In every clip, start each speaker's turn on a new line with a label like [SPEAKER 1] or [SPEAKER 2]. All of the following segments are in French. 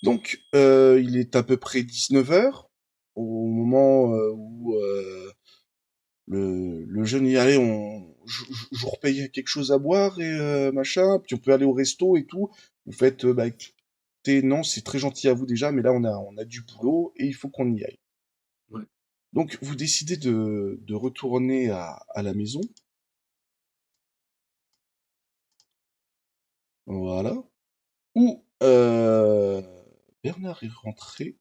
[SPEAKER 1] Donc, il est à peu près 19h, au moment où le jeune y allait, je vous repaye quelque chose à boire et machin, puis on peut aller au resto et tout. Vous faites, bah écoutez, non, c'est très gentil à vous déjà, mais là on a du boulot et il faut qu'on y aille.
[SPEAKER 2] Ouais.
[SPEAKER 1] Donc vous décidez de retourner à la maison, voilà, où Bernard est rentré,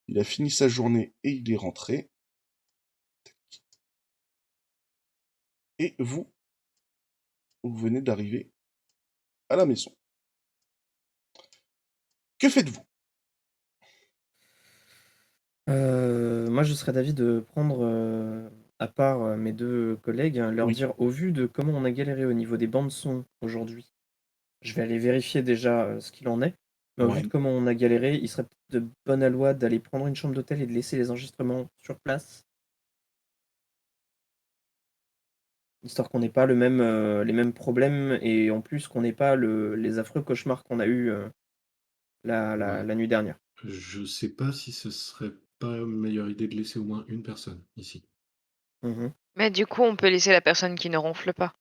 [SPEAKER 1] il a fini sa journée et il est rentré, et vous venez d'arriver à la maison. Que faites-vous?
[SPEAKER 3] Moi, je serais d'avis de prendre, à part, mes 2 collègues, leur
[SPEAKER 1] Oui,
[SPEAKER 3] dire: «Au vu de comment on a galéré au niveau des bandes son aujourd'hui, je vais aller vérifier déjà, ce qu'il en est, mais au vu de
[SPEAKER 1] ouais.
[SPEAKER 3] comment on a galéré, il serait peut-être de bonne loi d'aller prendre une chambre d'hôtel et de laisser les enregistrements sur place, histoire qu'on n'ait pas les mêmes problèmes et en plus qu'on n'ait pas les affreux cauchemars qu'on a eus,
[SPEAKER 2] Ouais.
[SPEAKER 3] la nuit dernière».
[SPEAKER 2] Je sais pas si ce serait pas une meilleure idée de laisser au moins une personne ici.
[SPEAKER 3] Mmh.
[SPEAKER 4] Mais du coup, on peut laisser la personne qui ne ronfle pas.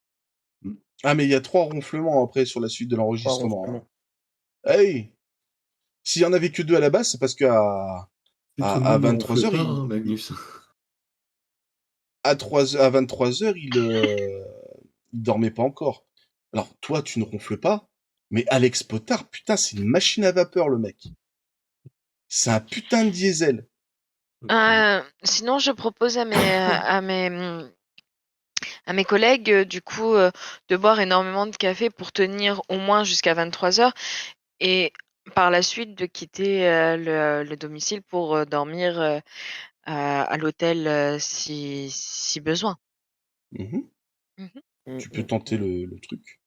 [SPEAKER 2] Mmh.
[SPEAKER 1] Ah, mais il y a 3 ronflements après sur la suite de
[SPEAKER 3] 3
[SPEAKER 1] l'enregistrement,
[SPEAKER 3] ronflements.
[SPEAKER 1] hein. Hey! S'il y en avait que 2 à la base, c'est parce qu'à
[SPEAKER 2] Et tout le
[SPEAKER 1] à
[SPEAKER 2] monde ne ronfle
[SPEAKER 1] 23h,
[SPEAKER 2] pas, hein, Magnus.
[SPEAKER 1] à 23h, il dormait pas encore. Alors, toi, tu ne ronfles pas, mais Alex Potard, putain, c'est une machine à vapeur, le mec. C'est un putain de diesel.
[SPEAKER 2] OK.
[SPEAKER 4] Sinon, je propose à mes collègues, du coup, de boire énormément de café pour tenir au moins jusqu'à 23h et par la suite de quitter, le domicile pour, dormir, à l'hôtel, si besoin.
[SPEAKER 1] Mhm.
[SPEAKER 4] Mmh.
[SPEAKER 3] Mmh
[SPEAKER 1] Tu peux
[SPEAKER 3] mh.
[SPEAKER 1] tenter le truc.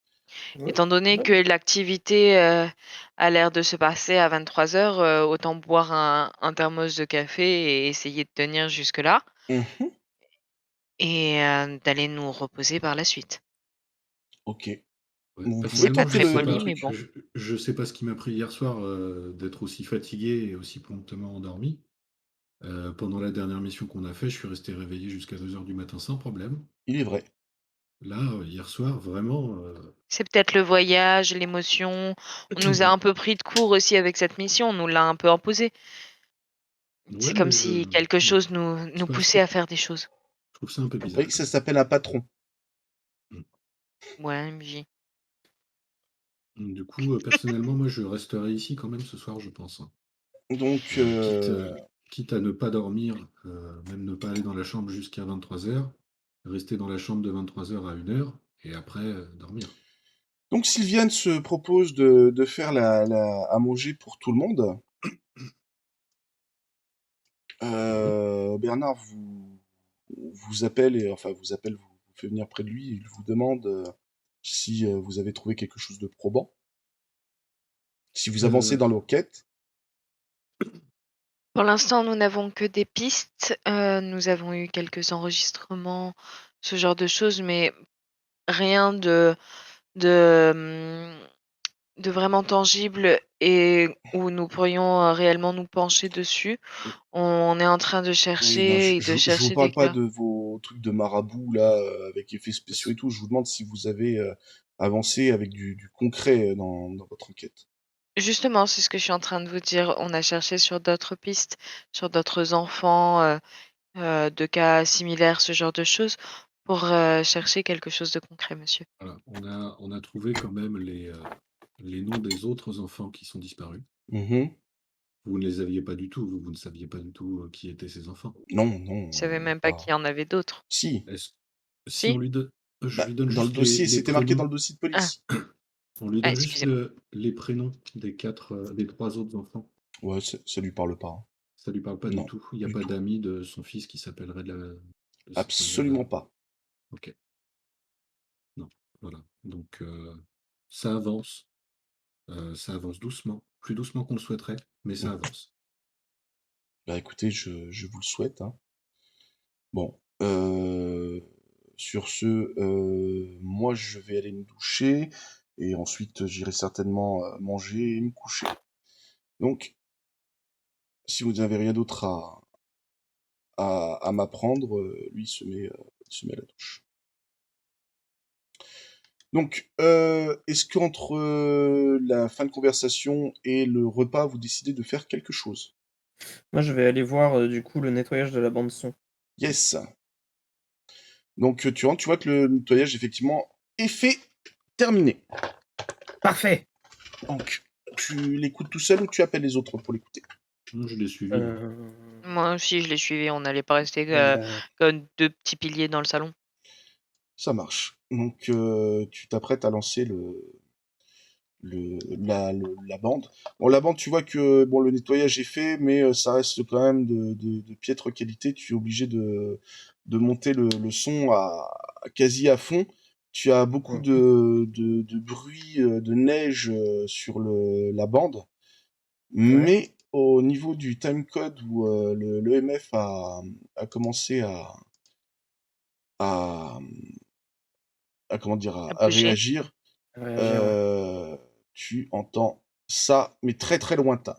[SPEAKER 3] Ouais,
[SPEAKER 4] Étant donné
[SPEAKER 3] ouais.
[SPEAKER 4] que l'activité, a l'air de se passer à 23h, autant boire un thermos de café et essayer de tenir jusque-là
[SPEAKER 1] Mhm.
[SPEAKER 4] et d'aller nous reposer par la suite.
[SPEAKER 1] Ok.
[SPEAKER 2] Ouais,
[SPEAKER 1] Vous pouvez
[SPEAKER 4] C'est pas
[SPEAKER 2] personnellement,
[SPEAKER 1] tenter
[SPEAKER 2] je
[SPEAKER 4] très
[SPEAKER 2] sais
[SPEAKER 1] le
[SPEAKER 4] poli,
[SPEAKER 2] pas.
[SPEAKER 4] mais
[SPEAKER 1] truc.
[SPEAKER 4] bon.
[SPEAKER 2] Je sais pas ce qui m'a pris hier soir, d'être aussi fatigué et aussi promptement endormi. Pendant la dernière mission qu'on a fait, je suis resté réveillé jusqu'à 2 heures du matin sans problème.
[SPEAKER 1] Il est vrai.
[SPEAKER 2] Là, hier soir, vraiment,
[SPEAKER 4] C'est peut-être le voyage, l'émotion. On nous a
[SPEAKER 2] ouais,
[SPEAKER 4] un peu pris de court aussi avec cette mission, on nous l'a un peu imposée. C'est comme
[SPEAKER 2] mais
[SPEAKER 4] si quelque
[SPEAKER 2] ouais,
[SPEAKER 4] chose
[SPEAKER 2] je sais
[SPEAKER 4] nous
[SPEAKER 2] pas,
[SPEAKER 4] poussait à faire des choses.
[SPEAKER 2] je trouve ça un peu bizarre
[SPEAKER 1] Oui,
[SPEAKER 2] quand
[SPEAKER 1] ça
[SPEAKER 2] même.
[SPEAKER 1] s'appelle un patron.
[SPEAKER 2] Mmh.
[SPEAKER 4] Ouais, MJ.
[SPEAKER 2] Du coup, personnellement, moi, je resterai ici quand même ce soir, je pense, hein.
[SPEAKER 1] Donc,
[SPEAKER 2] Quitte à ne pas dormir, même ne pas aller dans la chambre jusqu'à 23h, rester dans la chambre de 23h à 1h et après, dormir.
[SPEAKER 1] donc Sylviane se propose de faire à manger pour tout le monde.
[SPEAKER 2] Mmh.
[SPEAKER 1] Bernard vous appelle et enfin vous fait venir près de lui, et il vous demande si vous avez trouvé quelque chose de probant, si vous avancez
[SPEAKER 2] Heu,
[SPEAKER 1] dans l'enquête.
[SPEAKER 4] Pour l'instant, nous n'avons que des pistes. Nous avons eu quelques enregistrements, ce genre de choses, mais rien de, de vraiment tangible et où nous pourrions, réellement nous pencher dessus. On est en train de
[SPEAKER 1] Oui, non,
[SPEAKER 4] chercher et de
[SPEAKER 1] je vous
[SPEAKER 4] chercher des
[SPEAKER 1] parle pas
[SPEAKER 4] cas.
[SPEAKER 1] de vos trucs de marabout là, avec effets spéciaux et
[SPEAKER 2] s
[SPEAKER 1] tout. Je vous demande si vous avez avancé avec du concret dans votre enquête.
[SPEAKER 4] Justement, c'est ce que je suis en train de vous dire. On a cherché sur d'autres pistes, sur d'autres enfants, de cas similaires, ce genre de choses, pour, chercher quelque chose de concret, monsieur.
[SPEAKER 2] voilà, on a trouvé quand même les noms des autres enfants qui sont disparus.
[SPEAKER 1] Mhm.
[SPEAKER 2] Vous ne les aviez pas du tout, vous ne saviez pas du tout, qui étaient ces enfants.
[SPEAKER 1] Non,
[SPEAKER 4] Je
[SPEAKER 1] non,
[SPEAKER 4] savais même pas
[SPEAKER 1] pas.
[SPEAKER 4] qu'il y en avait d'autres.
[SPEAKER 1] Si,
[SPEAKER 2] Est-ce si on
[SPEAKER 4] Si?
[SPEAKER 2] lui donne je
[SPEAKER 1] bah,
[SPEAKER 2] lui donne
[SPEAKER 1] dans le
[SPEAKER 2] juste
[SPEAKER 1] dossier,
[SPEAKER 2] les
[SPEAKER 1] c'était marqué dans
[SPEAKER 2] prénoms.
[SPEAKER 1] le dossier de
[SPEAKER 4] Ah,
[SPEAKER 1] police.
[SPEAKER 2] On lui
[SPEAKER 4] ah,
[SPEAKER 2] donne juste
[SPEAKER 4] excusez-moi.
[SPEAKER 2] les prénoms des 3 autres enfants.
[SPEAKER 1] Ouais, ça lui parle pas, hein.
[SPEAKER 2] Ça lui parle pas du
[SPEAKER 1] Non,
[SPEAKER 2] tout. Il y a
[SPEAKER 1] du
[SPEAKER 2] pas
[SPEAKER 1] tout.
[SPEAKER 2] d'amis de son fils qui s'appellerait de cette manière-là.
[SPEAKER 1] Absolument pas.
[SPEAKER 2] OK, non, voilà. Donc ça avance doucement, plus doucement qu'on le souhaiterait, mais ça
[SPEAKER 1] Mm.
[SPEAKER 2] avance.
[SPEAKER 1] Bah écoutez, je vous le souhaite, hein. Bon, sur ce, moi je vais aller me doucher. Et ensuite, j'irai certainement manger et me coucher. Donc, si vous n'avez rien d'autre à m'apprendre, lui il se met à la douche. Donc, est-ce qu'entre la fin de conversation et le repas, vous décidez de faire quelque chose?
[SPEAKER 3] Moi, je vais aller voir, du coup, le nettoyage de la bande son.
[SPEAKER 1] Yes. Donc, tu rentres, tu vois que le nettoyage, effectivement, est fait, terminé.
[SPEAKER 3] Parfait!
[SPEAKER 1] Donc, tu l'écoutes tout seul ou tu appelles les autres pour l'écouter?
[SPEAKER 2] Non, je l'ai suivi. moi.
[SPEAKER 4] Moi aussi, je l'ai suivi. On n'allait pas rester
[SPEAKER 3] Bah,
[SPEAKER 4] comme 2 petits piliers dans le salon.
[SPEAKER 1] Ça marche. Donc, tu t'apprêtes à lancer la bande. Bon, la bande, tu vois que bon, le nettoyage est fait, mais ça reste quand même de piètre qualité. Tu es obligé de monter le son quasi à fond. Tu as beaucoup
[SPEAKER 3] mmh.
[SPEAKER 1] de bruit de neige sur la bande,
[SPEAKER 3] Ouais.
[SPEAKER 1] mais au niveau du timecode où l'EMF a commencé à, comment dire,
[SPEAKER 4] À
[SPEAKER 1] à
[SPEAKER 4] bouger.
[SPEAKER 1] réagir,
[SPEAKER 3] Réagir, ouais.
[SPEAKER 1] tu entends ça, mais très très lointain.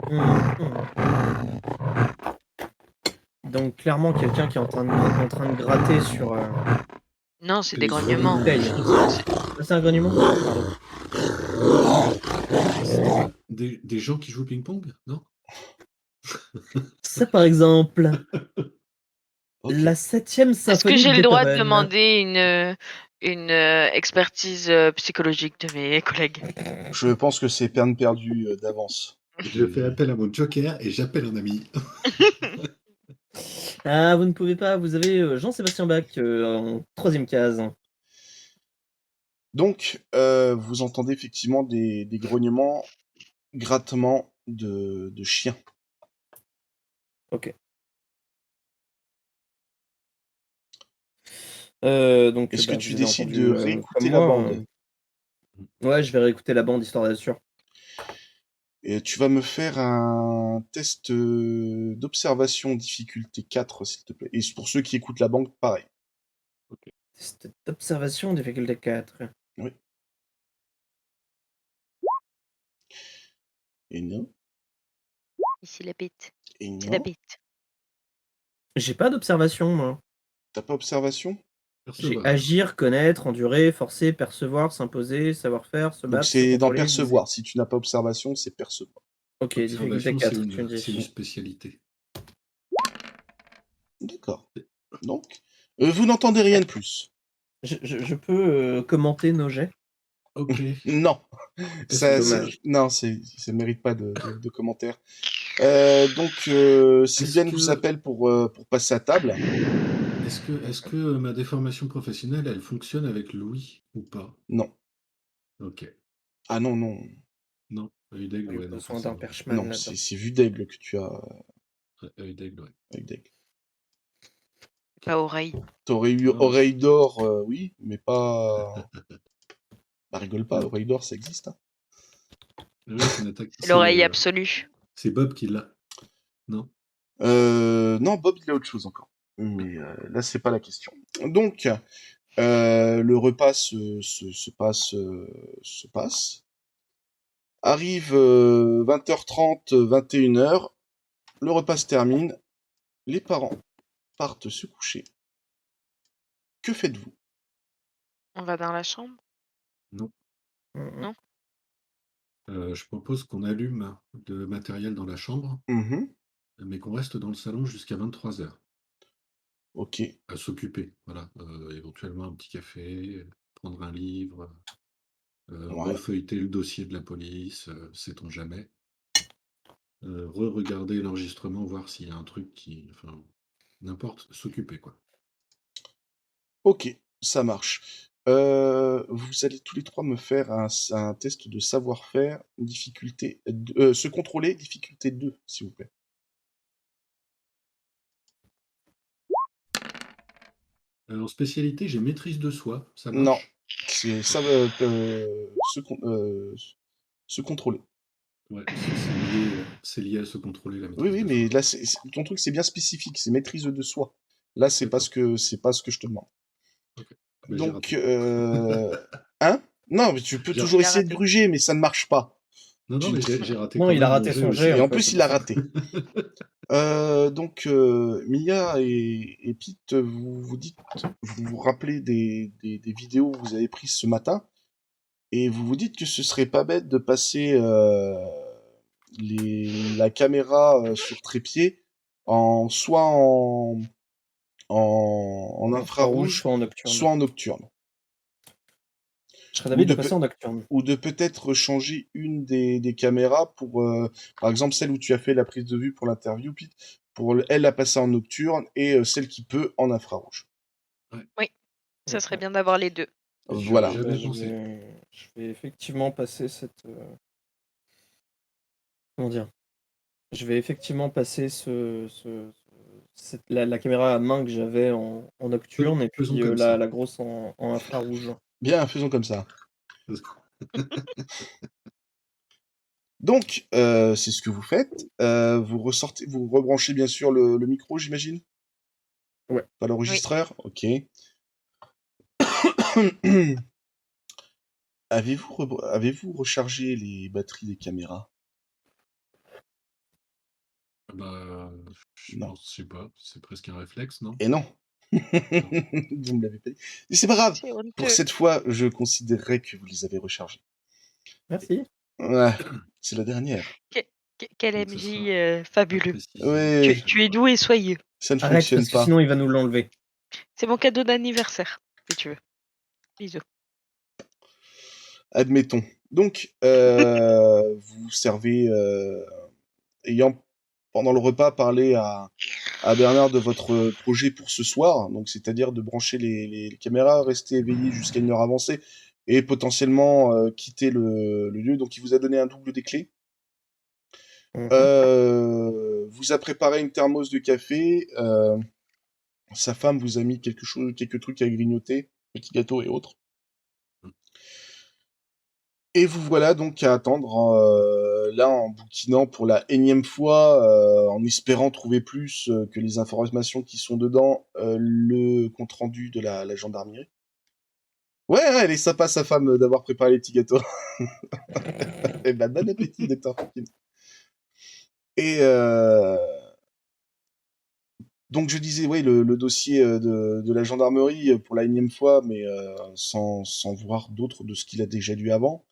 [SPEAKER 3] Mmh. Donc clairement, quelqu'un qui est en train de gratter sur,
[SPEAKER 4] Non, c'est
[SPEAKER 2] C'est
[SPEAKER 4] des
[SPEAKER 2] des
[SPEAKER 3] sur une
[SPEAKER 4] grognements.
[SPEAKER 3] bouteille.
[SPEAKER 4] C'est
[SPEAKER 3] Ah, c'est un grognement? Pardon.
[SPEAKER 2] C'est quoi? Des gens qui jouent au ping-pong? Non?
[SPEAKER 3] Ça, par exemple,
[SPEAKER 1] Ok.
[SPEAKER 3] la 7e
[SPEAKER 4] Est-ce que
[SPEAKER 3] symphonie
[SPEAKER 4] j'ai
[SPEAKER 3] de
[SPEAKER 4] le droit de
[SPEAKER 3] Beethoven.
[SPEAKER 4] demander une expertise psychologique de mes collègues?
[SPEAKER 1] Je pense que c'est peine perdue d'avance.
[SPEAKER 2] Je fais appel à mon joker et j'appelle un ami.
[SPEAKER 3] Ah, vous ne pouvez pas, vous avez, Jean-Sébastien Bach, en 3e case.
[SPEAKER 1] Donc, vous entendez effectivement des grognements, grattements de chiens.
[SPEAKER 3] OK. Donc,
[SPEAKER 1] Est-ce que
[SPEAKER 3] bah,
[SPEAKER 1] tu
[SPEAKER 3] vous avez
[SPEAKER 1] décides
[SPEAKER 3] entendu,
[SPEAKER 1] de
[SPEAKER 3] comme
[SPEAKER 1] réécouter la
[SPEAKER 3] moi,
[SPEAKER 1] bande?
[SPEAKER 3] ouais, je vais réécouter la bande histoire d'être sûr.
[SPEAKER 1] Et tu vas me faire un test d'observation difficulté 4, s'il te plaît. Et pour ceux qui écoutent la bande, pareil.
[SPEAKER 3] Test d'observation, difficulté 4.
[SPEAKER 1] Oui. Et non,
[SPEAKER 4] Ici la bête.
[SPEAKER 1] et
[SPEAKER 4] C'est la
[SPEAKER 1] non.
[SPEAKER 4] bête.
[SPEAKER 3] J'ai pas d'observation, moi.
[SPEAKER 1] T'as pas observation?
[SPEAKER 3] J'ai
[SPEAKER 2] Percevoir.
[SPEAKER 3] agir, connaître, endurer, forcer, percevoir, s'imposer, savoir-faire, se
[SPEAKER 1] Donc
[SPEAKER 3] battre, se
[SPEAKER 1] c'est dans
[SPEAKER 3] contrôler, viser.
[SPEAKER 1] percevoir. Si tu n'as pas observation, c'est percevoir.
[SPEAKER 3] OK, difficulté
[SPEAKER 2] Observation,
[SPEAKER 3] 4, tu me
[SPEAKER 2] c'est une
[SPEAKER 3] dis.
[SPEAKER 2] spécialité.
[SPEAKER 1] D'accord. Donc, vous n'entendez rien de plus.
[SPEAKER 3] Je peux, commenter nos jets?
[SPEAKER 2] Ok.
[SPEAKER 1] Non,
[SPEAKER 2] Est-ce
[SPEAKER 1] ça,
[SPEAKER 2] que,
[SPEAKER 3] Dommage.
[SPEAKER 1] non, ça ne mérite pas de commentaires. Donc,
[SPEAKER 2] est-ce
[SPEAKER 1] Sylviane vous
[SPEAKER 2] que,
[SPEAKER 1] appelle pour passer à table.
[SPEAKER 2] est-ce que ma déformation professionnelle, elle fonctionne avec Louis ou pas?
[SPEAKER 1] Non.
[SPEAKER 2] Ok.
[SPEAKER 1] Ah non, non,
[SPEAKER 2] Non. Œil d'aigle,
[SPEAKER 3] Pas eu
[SPEAKER 2] ouais, non,
[SPEAKER 3] besoin d'un
[SPEAKER 2] forcément.
[SPEAKER 3] perchman
[SPEAKER 1] non,
[SPEAKER 3] là-dedans.
[SPEAKER 1] c'est vue d'aigle que tu as
[SPEAKER 2] Ouais, œil d'aigle, ouais.
[SPEAKER 1] avec d'aigle.
[SPEAKER 4] Pas oreille.
[SPEAKER 1] T'aurais eu
[SPEAKER 2] Non,
[SPEAKER 1] oreille d'or, oui, mais pas. Bah, rigole pas,
[SPEAKER 2] non.
[SPEAKER 1] oreille d'or, ça existe. Hein.
[SPEAKER 2] Ouais, c'est une attaque.
[SPEAKER 4] C'est l'oreille absolue.
[SPEAKER 2] C'est Bob qui l'a. Non?
[SPEAKER 1] Non, Bob, il a autre chose encore. Mais là, c'est pas la question. Donc, le repas se passe. Arrive 20h30, 21h. Le repas se termine. Les parents partent se coucher. Que faites-vous?
[SPEAKER 4] On va dans la chambre?
[SPEAKER 2] Non.
[SPEAKER 3] Mmh.
[SPEAKER 4] Non?
[SPEAKER 2] Je propose qu'on allume le matériel dans la chambre,
[SPEAKER 1] Mhm.
[SPEAKER 2] mais qu'on reste dans le salon jusqu'à 23h.
[SPEAKER 1] Ok.
[SPEAKER 2] À s'occuper, voilà. Éventuellement un petit café, prendre un livre,
[SPEAKER 1] Ouais.
[SPEAKER 2] refeuilleter le dossier de la police, sait-on jamais. Re-regarder l'enregistrement, voir s'il y a un truc qui, enfin, n'importe, s'occuper, quoi.
[SPEAKER 1] Ok, ça marche. Vous allez tous les trois me faire un test de savoir-faire, difficulté, se contrôler, difficulté 2, s'il vous plaît.
[SPEAKER 2] En spécialité, j'ai maîtrise de soi, ça
[SPEAKER 1] Non,
[SPEAKER 2] marche?
[SPEAKER 1] c'est ça, se contrôler.
[SPEAKER 2] Ouais, c'est lié à se contrôler, la
[SPEAKER 1] Oui,
[SPEAKER 2] maîtrise
[SPEAKER 1] oui,
[SPEAKER 2] de
[SPEAKER 1] mais
[SPEAKER 2] soi.
[SPEAKER 1] là, ton truc, c'est bien spécifique, c'est maîtrise de soi. Là, c'est pas
[SPEAKER 2] D'accord.
[SPEAKER 1] c'est pas ce que je te demande.
[SPEAKER 2] Ok. Bah, j'ai
[SPEAKER 1] Donc,
[SPEAKER 2] raté.
[SPEAKER 1] hein? Non, mais tu peux
[SPEAKER 2] J'ai-
[SPEAKER 1] toujours
[SPEAKER 4] Il a
[SPEAKER 1] essayer de
[SPEAKER 4] raté.
[SPEAKER 1] gruger, mais ça ne marche pas.
[SPEAKER 2] Non, non,
[SPEAKER 1] Tu-
[SPEAKER 2] mais j'ai raté
[SPEAKER 3] Non,
[SPEAKER 2] quand
[SPEAKER 3] il a
[SPEAKER 2] même mon
[SPEAKER 3] raté
[SPEAKER 2] jet
[SPEAKER 3] son jet,
[SPEAKER 2] aussi.
[SPEAKER 1] Et
[SPEAKER 3] en
[SPEAKER 1] en
[SPEAKER 3] fait,
[SPEAKER 1] plus,
[SPEAKER 3] c'est
[SPEAKER 1] il
[SPEAKER 3] pour
[SPEAKER 1] a
[SPEAKER 3] ça.
[SPEAKER 1] raté. Donc, Mia et Pete, vous vous rappelez des vidéos que vous avez prises ce matin, et vous vous dites que ce serait pas bête de passer la caméra sur trépied soit en
[SPEAKER 3] En infrarouge,
[SPEAKER 1] infrarouge,
[SPEAKER 3] soit en nocturne.
[SPEAKER 1] soit en nocturne.
[SPEAKER 3] Je serais
[SPEAKER 1] Ou
[SPEAKER 3] d'avis
[SPEAKER 1] de,
[SPEAKER 3] de passer en nocturne.
[SPEAKER 1] ou de peut-être changer une des caméras pour, par exemple, celle où tu as fait la prise de vue pour l'interview, Pete, pour elle la passer en nocturne et celle qui peut en infrarouge.
[SPEAKER 4] Oui, ça serait bien d'avoir les 2.
[SPEAKER 2] J'y aurais
[SPEAKER 1] Voilà.
[SPEAKER 2] jamais
[SPEAKER 3] Je
[SPEAKER 2] pensé.
[SPEAKER 3] vais effectivement passer cette... comment dire? Je vais effectivement passer la caméra à main que j'avais en nocturne et
[SPEAKER 2] Faisons
[SPEAKER 3] puis
[SPEAKER 2] comme ça.
[SPEAKER 3] la grosse en infrarouge.
[SPEAKER 1] Bien, faisons comme ça. Donc, c'est ce que vous faites. Vous rebranchez bien sûr le micro, j'imagine?
[SPEAKER 3] Ouais.
[SPEAKER 1] Pas l'enregistreur? Ok. Avez-vous rechargé les batteries des caméras?
[SPEAKER 2] Bah, je
[SPEAKER 1] Non.
[SPEAKER 2] pense, je sais pas, c'est presque un réflexe, non?
[SPEAKER 1] Et non. Vous me l'avez pas dit. Mais c'est pas grave.
[SPEAKER 4] C'est
[SPEAKER 1] Pour
[SPEAKER 4] honteux.
[SPEAKER 1] cette fois, je considérerais que vous les avez rechargés.
[SPEAKER 3] Merci.
[SPEAKER 1] Ouais, c'est la dernière.
[SPEAKER 4] Quel
[SPEAKER 2] Donc, ça
[SPEAKER 4] MJ
[SPEAKER 2] sera
[SPEAKER 4] fabuleux.
[SPEAKER 2] précisé.
[SPEAKER 1] Ouais,
[SPEAKER 4] Tu es doux et soyeux.
[SPEAKER 1] ça ne
[SPEAKER 3] Arrête,
[SPEAKER 1] fonctionne
[SPEAKER 3] parce que
[SPEAKER 1] pas.
[SPEAKER 3] sinon il va nous l'enlever.
[SPEAKER 4] C'est mon cadeau d'anniversaire, si tu veux. Bisous.
[SPEAKER 1] Admettons. Donc, vous servez, ayant pendant le repas parlé à Bernard de votre projet pour ce soir, donc c'est-à-dire de brancher les caméras, rester éveillé jusqu'à une heure avancée et potentiellement quitter le lieu. Donc, il vous a donné un double des clés.
[SPEAKER 3] Mhm.
[SPEAKER 1] Vous a préparé une thermos de café. Sa femme vous a mis quelques trucs à grignoter, petits gâteaux et autres. Et vous voilà donc à attendre là en bouquinant pour la énième fois, en espérant trouver plus que les informations qui sont dedans, le compte rendu de la gendarmerie. Ouais, elle est sympa sa femme d'avoir préparé les petits gâteaux. Eh ben bon appétit, docteur Franklin. Et donc je disais, oui, le dossier de la gendarmerie pour la énième fois, mais sans voir d'autres de ce qu'il a déjà lu avant.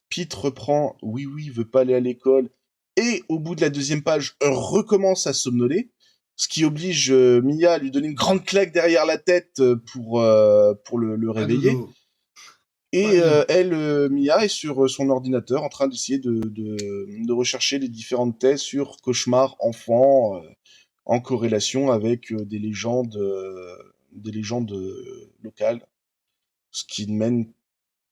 [SPEAKER 1] Pete reprend, oui, il veut pas aller à l'école, et au bout de la deuxième page, recommence à somnoler, ce qui oblige Mia à lui donner une grande claque derrière la tête pour le
[SPEAKER 2] Ah,
[SPEAKER 1] réveiller.
[SPEAKER 2] dodo.
[SPEAKER 1] Et
[SPEAKER 2] Pas bien.
[SPEAKER 1] Mia est sur son ordinateur en train d'essayer de rechercher les différentes thèses sur cauchemar enfant en corrélation avec des légendes locales, ce qui ne mène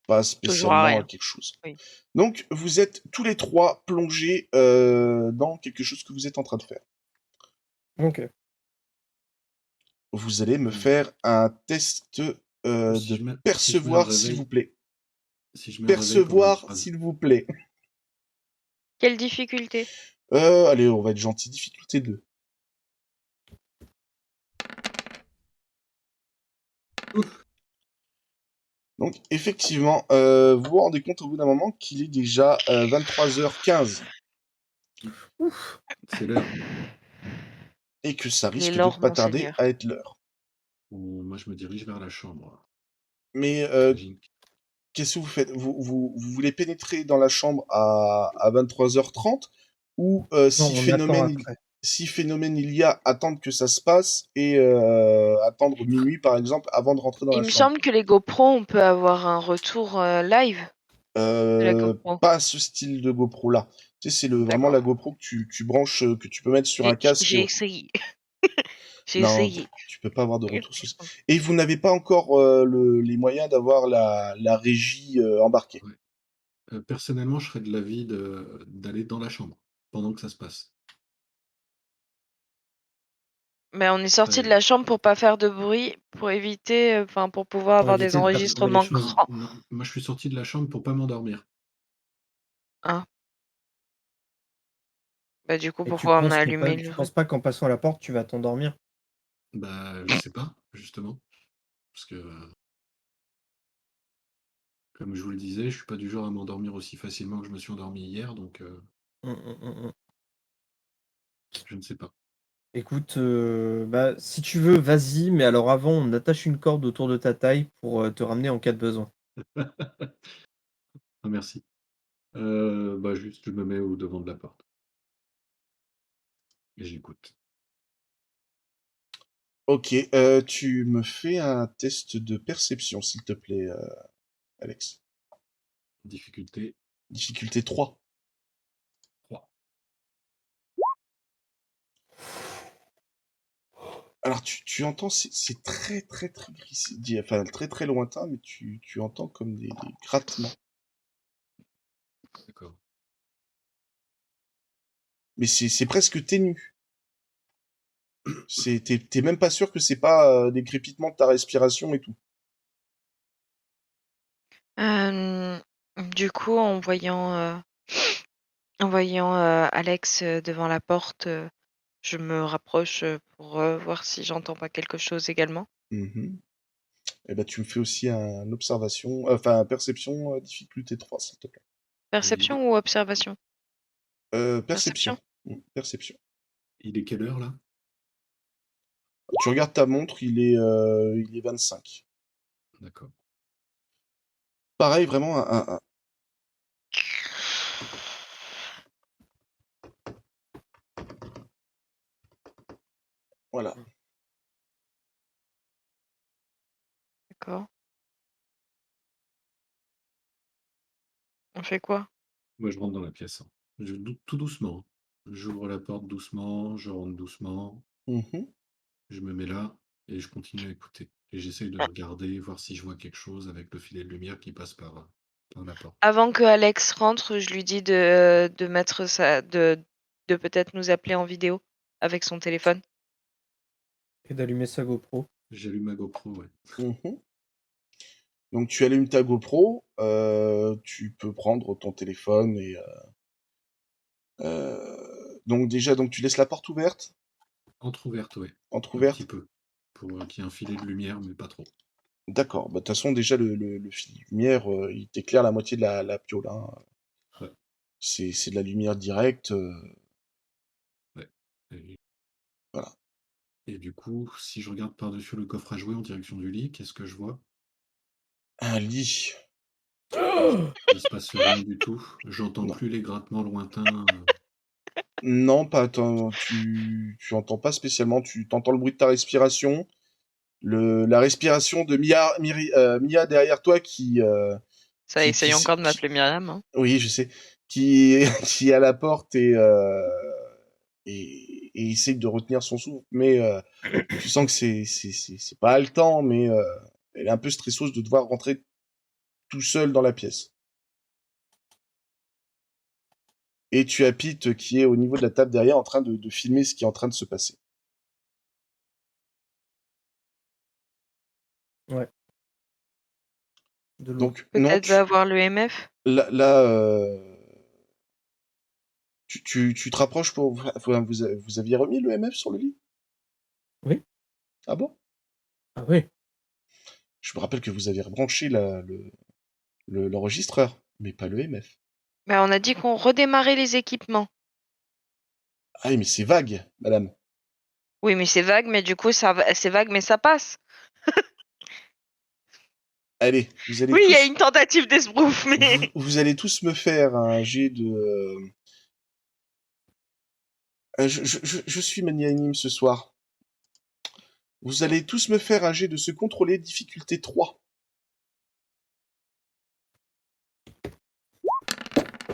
[SPEAKER 1] pas
[SPEAKER 4] Toujours à
[SPEAKER 1] spécialement à
[SPEAKER 4] rien.
[SPEAKER 1] quelque chose.
[SPEAKER 4] Oui.
[SPEAKER 1] Donc, vous êtes tous les trois plongés dans quelque chose que vous êtes en train de faire.
[SPEAKER 3] Ok.
[SPEAKER 1] Vous allez me faire un test
[SPEAKER 2] Si
[SPEAKER 1] de
[SPEAKER 2] je mets un
[SPEAKER 1] percevoir, s'il
[SPEAKER 2] réveil,
[SPEAKER 1] vous plaît.
[SPEAKER 2] si je mets un réveil pendant une
[SPEAKER 1] Percevoir,
[SPEAKER 2] phrase.
[SPEAKER 1] s'il vous plaît.
[SPEAKER 4] Quelle difficulté?
[SPEAKER 1] Allez, on va être gentil. Difficulté 2.
[SPEAKER 2] Ouf.
[SPEAKER 1] Donc, effectivement, vous vous rendez compte au bout d'un moment qu'il est déjà 23h15
[SPEAKER 2] C'est l'heure.
[SPEAKER 1] et que ça
[SPEAKER 4] Il est
[SPEAKER 1] risque de
[SPEAKER 4] l'or,
[SPEAKER 1] pas tarder
[SPEAKER 4] monseigneur.
[SPEAKER 1] à être l'heure.
[SPEAKER 2] Moi, je me dirige vers la chambre.
[SPEAKER 1] Mais
[SPEAKER 2] J'imagine.
[SPEAKER 1] qu'est-ce que vous faites? Vous voulez pénétrer dans la chambre à 23h30 ou
[SPEAKER 3] Non, on attend après.
[SPEAKER 1] si phénomène il y a, attendre que ça se passe et attendre minuit par exemple avant de rentrer dans
[SPEAKER 4] Il
[SPEAKER 1] la
[SPEAKER 4] me
[SPEAKER 1] chambre?
[SPEAKER 4] semble que les GoPro, on peut avoir un retour live de la GoPro.
[SPEAKER 1] Pas ce style de GoPro là. Tu sais, c'est vraiment la
[SPEAKER 4] D'accord.
[SPEAKER 1] GoPro que tu branches, que tu peux mettre sur un casque.
[SPEAKER 4] J'ai essayé. J'ai
[SPEAKER 1] Non,
[SPEAKER 4] essayé.
[SPEAKER 1] tu peux pas avoir de retour sur ça. Et vous n'avez pas encore les moyens d'avoir la régie embarquée.
[SPEAKER 2] Ouais. Personnellement, je serais de l'avis d'aller dans la chambre pendant que ça se passe.
[SPEAKER 4] Mais on est sorti de la chambre pour pas faire de bruit, pour éviter, enfin pour pouvoir
[SPEAKER 3] Pour
[SPEAKER 4] avoir des
[SPEAKER 3] éviter de perturber les
[SPEAKER 4] enregistrements
[SPEAKER 3] choses.
[SPEAKER 4] grands.
[SPEAKER 2] Non, moi, je suis sorti de la chambre pour pas m'endormir.
[SPEAKER 4] Hein. Bah, du coup,
[SPEAKER 3] Et
[SPEAKER 4] pourquoi on a allumé
[SPEAKER 3] tu
[SPEAKER 4] le
[SPEAKER 3] penses pas qu'en passant la porte, tu vas t'endormir?
[SPEAKER 2] Bah, je sais pas, justement. Parce que, comme je vous le disais, je suis pas du genre à m'endormir aussi facilement que je me suis endormi hier, donc
[SPEAKER 3] Mmh.
[SPEAKER 2] je ne sais pas.
[SPEAKER 3] Écoute, bah, si tu veux, vas-y, mais alors avant, on attache une corde autour de ta taille pour, te ramener en cas de besoin.
[SPEAKER 2] Ah merci. Bah, juste, je me mets au devant de la porte et j'écoute.
[SPEAKER 1] Ok, tu me fais un test de perception, s'il te plaît, Alex.
[SPEAKER 2] Difficulté
[SPEAKER 1] Difficulté 3.
[SPEAKER 2] 3.
[SPEAKER 1] Alors, tu entends, c'est très, très, très gris, enfin, très, très lointain, mais tu entends comme des grattements.
[SPEAKER 2] D'accord.
[SPEAKER 1] Mais c'est presque ténu. T'es même pas sûr que c'est pas des crépitements de ta respiration et tout.
[SPEAKER 4] Hem, du coup, en voyant, Alex, devant la porte, je me rapproche, pour, voir si j'entends pas quelque chose également.
[SPEAKER 1] Mhm. Et ben, tu me fais aussi un observation, enfin, perception, difficulté 3, s'il te plaît.
[SPEAKER 2] Il
[SPEAKER 4] Perception ou observation?
[SPEAKER 1] Perception.
[SPEAKER 4] Perception?
[SPEAKER 1] Perception.
[SPEAKER 2] il est quelle heure là?
[SPEAKER 1] Tu regardes ta montre, il est 25.
[SPEAKER 2] D'accord.
[SPEAKER 1] Pareil, vraiment, voilà.
[SPEAKER 4] D'accord. On fait quoi?
[SPEAKER 2] Moi, je rentre dans la pièce, hein. Tout doucement, hein. J'ouvre la porte doucement, je rentre doucement,
[SPEAKER 1] Mhm.
[SPEAKER 2] je me mets là et je continue à écouter. Et j'essaye de regarder, voir si je vois quelque chose avec le filet de lumière qui passe par la porte.
[SPEAKER 4] Avant que Alex rentre, je lui dis de mettre de peut-être nous appeler en vidéo avec son téléphone.
[SPEAKER 3] Et d'allumer sa GoPro.
[SPEAKER 2] J'allume ma GoPro, ouais.
[SPEAKER 1] Mhm. Donc tu allumes ta GoPro, tu peux prendre ton téléphone et donc déjà donc tu laisses la porte ouverte,
[SPEAKER 2] Entrouverte, ouais. Un petit
[SPEAKER 1] entrouverte.
[SPEAKER 2] peu. Pour qu'il y ait un filet de lumière, mais pas trop.
[SPEAKER 1] D'accord. Bah de toute façon déjà le fil de lumière, il t'éclaire la moitié de la piole, hein.
[SPEAKER 2] Ouais,
[SPEAKER 1] C'est de la lumière directe,
[SPEAKER 2] ouais. Et,
[SPEAKER 1] voilà.
[SPEAKER 2] et du coup, si je regarde par-dessus le coffre à jouets en direction du lit, qu'est-ce que je vois?
[SPEAKER 1] Un lit.
[SPEAKER 2] Il se passe rien du tout. J'entends
[SPEAKER 1] Non.
[SPEAKER 2] plus les grattements lointains.
[SPEAKER 1] Non, pas tu entends pas spécialement, tu t'entends le bruit de ta respiration, la respiration de Mia derrière toi
[SPEAKER 4] Ça essaye encore de
[SPEAKER 1] qui
[SPEAKER 4] m'appeler Myriam, hein.
[SPEAKER 1] oui, je sais, qui qui est à la porte et essaye de retenir son souffle, mais tu sens que c'est pas haletant, mais elle est un peu stresseuse de devoir rentrer tout seul dans la pièce. Et tu as Pete qui est au niveau de la table derrière en train de filmer ce qui est en train de se passer.
[SPEAKER 3] Ouais, de loin.
[SPEAKER 1] Donc non,
[SPEAKER 4] Peut-être va voir l'EMF?
[SPEAKER 1] là, tu te rapproches enfin, vous aviez remis le MF sur le lit?
[SPEAKER 3] Oui?
[SPEAKER 1] Ah bon?
[SPEAKER 3] Ah oui.
[SPEAKER 1] Je me rappelle que vous avez rebranché l'enregistreur, mais pas le MF.
[SPEAKER 4] Bah, on a dit qu'on redémarrait les équipements.
[SPEAKER 1] Ah oui, mais c'est vague, madame.
[SPEAKER 4] Oui, mais c'est vague, mais du coup, c'est vague, mais ça passe.
[SPEAKER 1] Allez, vous allez
[SPEAKER 4] Oui, il y a
[SPEAKER 1] tous,
[SPEAKER 4] une tentative d'esbrouf, mais
[SPEAKER 1] vous allez tous me faire un jet de. Je suis magnanime ce soir. Vous allez tous me faire un jet de se contrôler difficulté 3.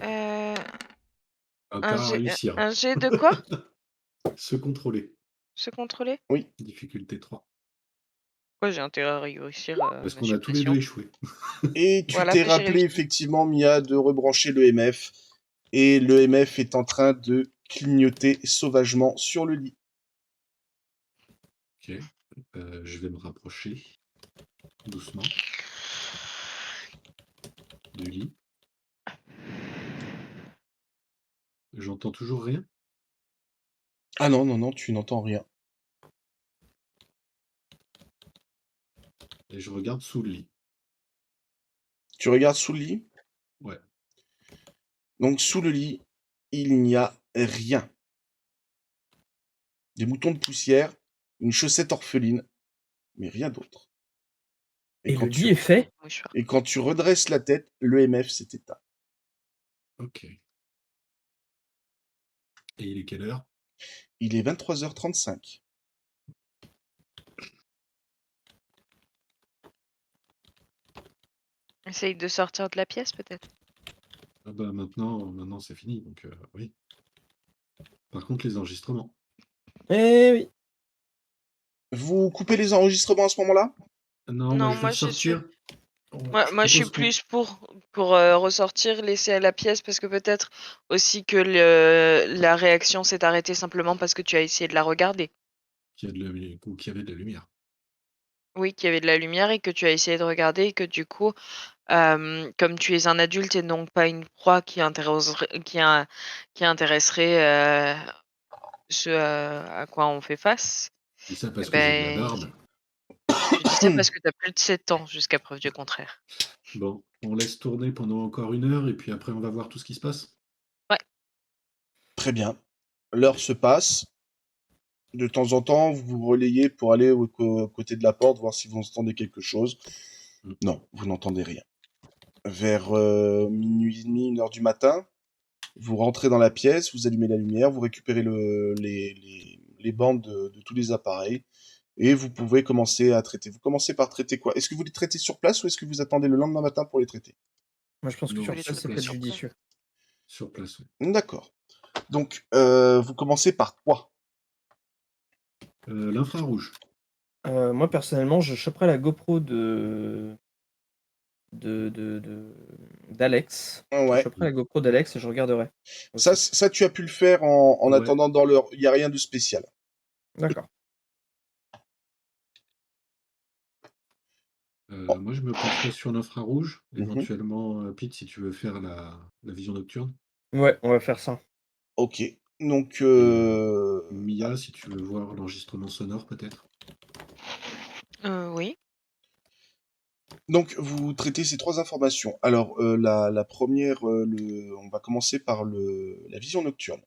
[SPEAKER 4] euh,
[SPEAKER 2] À pas réussir.
[SPEAKER 4] un jet de quoi?
[SPEAKER 2] Se contrôler.
[SPEAKER 4] Se contrôler?
[SPEAKER 1] Oui.
[SPEAKER 2] Difficulté 3.
[SPEAKER 4] Pourquoi j'ai intérêt à réussir
[SPEAKER 2] Parce
[SPEAKER 4] ma
[SPEAKER 2] qu'on a tous les deux
[SPEAKER 4] suppression?
[SPEAKER 2] échoué.
[SPEAKER 1] Et tu
[SPEAKER 4] Voilà,
[SPEAKER 1] t'es
[SPEAKER 4] bah, j'ai
[SPEAKER 1] rappelé
[SPEAKER 4] réussi.
[SPEAKER 1] effectivement, Mia, de rebrancher le MF. Et le MF est en train de clignoter sauvagement sur le lit.
[SPEAKER 2] Ok. Je vais me rapprocher doucement du lit. J'entends toujours rien.
[SPEAKER 1] Ah non, non, non, tu n'entends rien.
[SPEAKER 2] Et je regarde sous le lit.
[SPEAKER 1] Tu regardes sous le lit.
[SPEAKER 2] Ouais.
[SPEAKER 1] Donc sous le lit, il n'y a rien. Des moutons de poussière, une chaussette orpheline, mais rien d'autre.
[SPEAKER 3] Et le lit est fait?
[SPEAKER 4] Mouchoir.
[SPEAKER 1] Et quand tu redresses la tête, l'EMF s'est éteint.
[SPEAKER 2] Ok. Et il est quelle heure?
[SPEAKER 1] Il est 23h35.
[SPEAKER 4] Essaye de sortir de la pièce, peut-être.
[SPEAKER 2] Ah bah maintenant c'est fini, donc oui. Par contre, les enregistrements.
[SPEAKER 3] Eh oui.
[SPEAKER 1] Vous coupez les enregistrements à ce moment-là?
[SPEAKER 2] Non, moi
[SPEAKER 4] Non,
[SPEAKER 2] je vais
[SPEAKER 4] moi, je suis
[SPEAKER 2] ressortir.
[SPEAKER 4] moi, je suis
[SPEAKER 2] propose qu'on-
[SPEAKER 4] plus pour ressortir, laisser à la pièce, parce que peut-être aussi que la réaction s'est arrêtée simplement parce que tu as essayé de la regarder.
[SPEAKER 2] qu'il y a ou qu'il y avait de la lumière.
[SPEAKER 4] Oui, qu'il y avait de la lumière et que tu as essayé de regarder et que du coup, comme tu es un adulte et donc pas une proie qui intéresserait ce à quoi on fait face,
[SPEAKER 2] Et ça
[SPEAKER 4] eh
[SPEAKER 2] parce que j'ai de la
[SPEAKER 4] ben,
[SPEAKER 2] barbe.
[SPEAKER 4] tu dis ça parce que tu as plus de 7 ans, jusqu'à preuve du contraire.
[SPEAKER 2] Bon, on laisse tourner pendant encore 1 heure et puis après on va voir tout ce qui se passe.
[SPEAKER 4] Ouais.
[SPEAKER 1] Très bien. L'heure
[SPEAKER 2] Allez.
[SPEAKER 1] se passe. De temps en temps, vous vous relayez pour aller au côté de la porte, voir si vous entendez quelque chose.
[SPEAKER 2] Mm.
[SPEAKER 1] Non, vous n'entendez rien. Vers minuit et demi, 1h du matin, vous rentrez dans la pièce, vous allumez la lumière, vous récupérez les bandes de tous les appareils et vous pouvez commencer à traiter. Vous commencez par traiter quoi? Est-ce que vous les traitez sur place ou est-ce que vous attendez le lendemain matin pour les traiter?
[SPEAKER 3] Moi, je pense que
[SPEAKER 2] Non,
[SPEAKER 3] sur
[SPEAKER 4] les
[SPEAKER 3] place,
[SPEAKER 2] sur
[SPEAKER 3] c'est
[SPEAKER 2] place.
[SPEAKER 3] peut-être
[SPEAKER 4] sur place.
[SPEAKER 3] judicieux.
[SPEAKER 2] Sur place, oui.
[SPEAKER 1] D'accord. Donc, vous commencez par quoi?
[SPEAKER 2] L'infrarouge.
[SPEAKER 3] Moi, personnellement, je choperais la GoPro d'Alex. Je
[SPEAKER 1] Ouais.
[SPEAKER 3] choperais la GoPro d'Alex et je regarderai
[SPEAKER 1] Ça,
[SPEAKER 3] aussi.
[SPEAKER 1] ça, tu as pu le faire en
[SPEAKER 2] Ouais.
[SPEAKER 1] attendant dans l'heure. Il n'y a rien de spécial.
[SPEAKER 3] D'accord.
[SPEAKER 2] Moi, je me pencherai sur l'infrarouge.
[SPEAKER 1] Mhm.
[SPEAKER 2] Éventuellement, Pete, si tu veux faire la vision nocturne.
[SPEAKER 3] Ouais, on va faire ça.
[SPEAKER 1] Ok. Donc,
[SPEAKER 2] Et Mia, si tu veux voir l'enregistrement sonore, peut-être.
[SPEAKER 4] Oui.
[SPEAKER 1] donc, vous traitez ces trois informations. Alors, la première, on va commencer par la vision nocturne.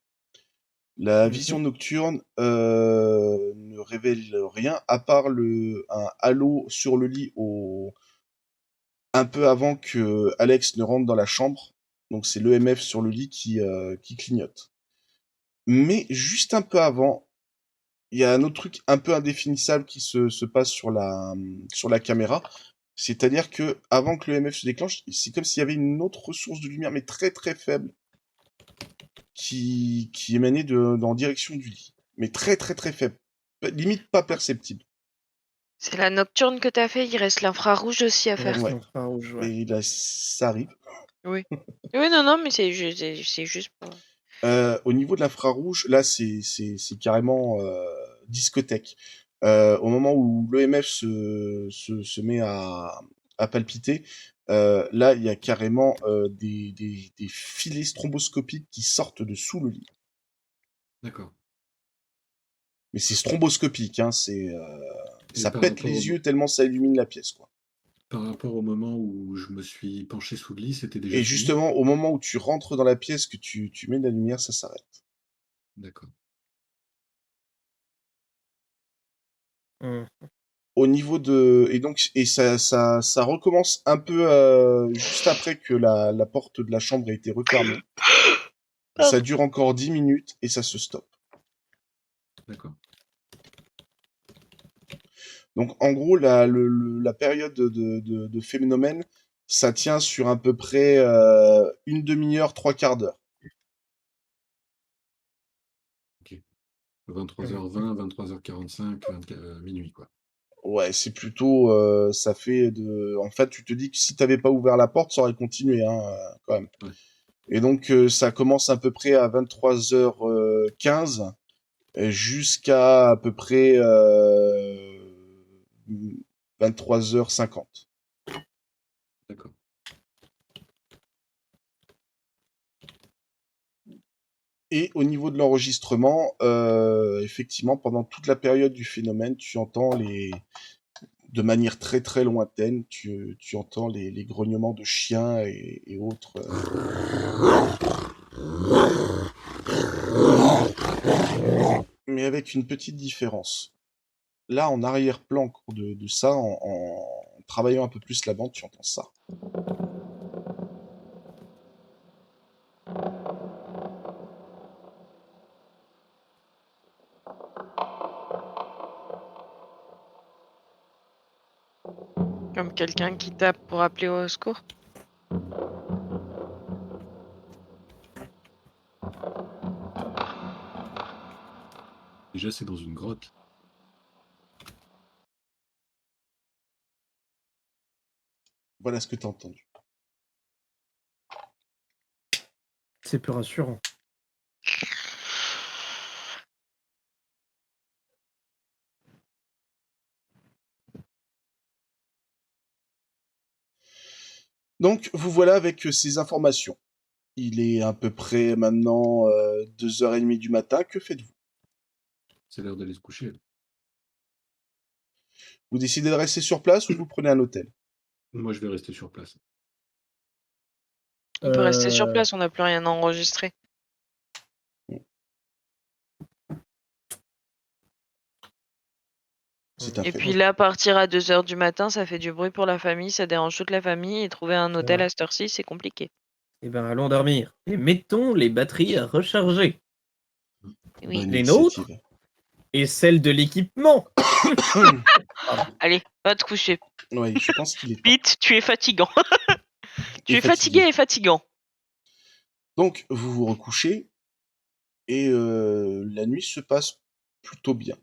[SPEAKER 1] La
[SPEAKER 3] Mhm.
[SPEAKER 1] vision nocturne ne révèle rien à part un halo sur le lit un peu avant que Alex ne rentre dans la chambre. Donc, c'est l'EMF sur le lit qui clignote. Mais juste un peu avant, il y a un autre truc un peu indéfinissable qui se passe sur la caméra. C'est-à-dire que avant que le MF se déclenche, c'est comme s'il y avait une autre ressource de lumière, mais très très faible, qui émanait en direction du lit. Mais très très très faible. Limite pas perceptible.
[SPEAKER 4] C'est la nocturne que t'as fait, il reste l'infrarouge aussi à
[SPEAKER 3] Il
[SPEAKER 4] faire.
[SPEAKER 3] reste
[SPEAKER 1] Ouais.
[SPEAKER 3] l'infrarouge, ouais.
[SPEAKER 1] Et là, ça arrive.
[SPEAKER 4] Oui. Oui, non, non, mais c'est juste pour...
[SPEAKER 1] Au niveau de l'infrarouge, là, c'est carrément discothèque. Au moment où l'EMF se met à palpiter, là, il y a carrément des filets stromboscopiques qui sortent de sous le lit.
[SPEAKER 2] D'accord.
[SPEAKER 1] Mais c'est stromboscopique, hein,
[SPEAKER 2] Et
[SPEAKER 1] ça pète les yeux tellement ça illumine la pièce, quoi.
[SPEAKER 2] par rapport au moment où je me suis penché sous le lit, c'était déjà
[SPEAKER 1] Et
[SPEAKER 2] fini.
[SPEAKER 1] justement, au moment où tu rentres dans la pièce, que tu mets de la lumière, ça s'arrête.
[SPEAKER 2] D'accord.
[SPEAKER 3] Mmh.
[SPEAKER 1] Au niveau et ça recommence un peu juste après que la porte de la chambre a été refermée. Ça
[SPEAKER 4] Pardon.
[SPEAKER 1] dure encore 10 minutes et ça se stoppe.
[SPEAKER 2] D'accord.
[SPEAKER 1] Donc en gros, la période de phénomène, ça tient sur à peu près une demi-heure, trois quarts d'heure.
[SPEAKER 2] Ok. 23h20, 23h45, minuit, quoi.
[SPEAKER 1] Ouais, c'est plutôt, ça fait en fait, tu te dis que si t'avais pas ouvert la porte, ça aurait continué, hein, quand même.
[SPEAKER 2] Ouais.
[SPEAKER 1] Et donc, ça commence à peu près à 23h15 jusqu'à peu près 23h50.
[SPEAKER 2] D'accord.
[SPEAKER 1] Et au niveau de l'enregistrement, effectivement, pendant toute la période du phénomène, tu entends de manière très très lointaine, tu entends les grognements de chiens et autres. Mais avec une petite différence. Là, en arrière-plan de ça, en travaillant un peu plus la bande, tu entends ça.
[SPEAKER 4] Comme quelqu'un qui tape pour appeler au secours.
[SPEAKER 2] Déjà, c'est dans une grotte.
[SPEAKER 1] Voilà ce que tu as entendu.
[SPEAKER 3] C'est plus rassurant.
[SPEAKER 1] Donc, vous voilà avec ces informations. Il est à peu près maintenant 2h30 du matin. Que faites-vous?
[SPEAKER 2] C'est l'heure d'aller se coucher.
[SPEAKER 1] Vous décidez de rester sur place ou vous prenez un hôtel?
[SPEAKER 2] Moi, je vais rester sur place.
[SPEAKER 4] On peut rester sur
[SPEAKER 3] Euh,
[SPEAKER 4] place, on n'a plus rien à enregistrer.
[SPEAKER 1] C'est un
[SPEAKER 4] Et
[SPEAKER 1] fait.
[SPEAKER 4] puis là, partir à 2 heures du matin, ça fait du bruit pour la famille, ça dérange toute la famille. Et trouver un hôtel
[SPEAKER 3] vrai.
[SPEAKER 4] à cette heure-ci, c'est compliqué.
[SPEAKER 3] Eh ben, allons dormir. Et mettons les batteries à recharger.
[SPEAKER 4] Oui.
[SPEAKER 1] Bonne
[SPEAKER 3] Les nôtres
[SPEAKER 1] initiative.
[SPEAKER 3] et celles de l'équipement. Pardon.
[SPEAKER 4] Allez, va te coucher.
[SPEAKER 1] Oui, je pense qu'il est temps.
[SPEAKER 4] Vite, tu es fatigant. Tu
[SPEAKER 1] Et
[SPEAKER 4] es fatigué et fatigant.
[SPEAKER 1] Donc, vous vous recouchez et la nuit se passe plutôt bien.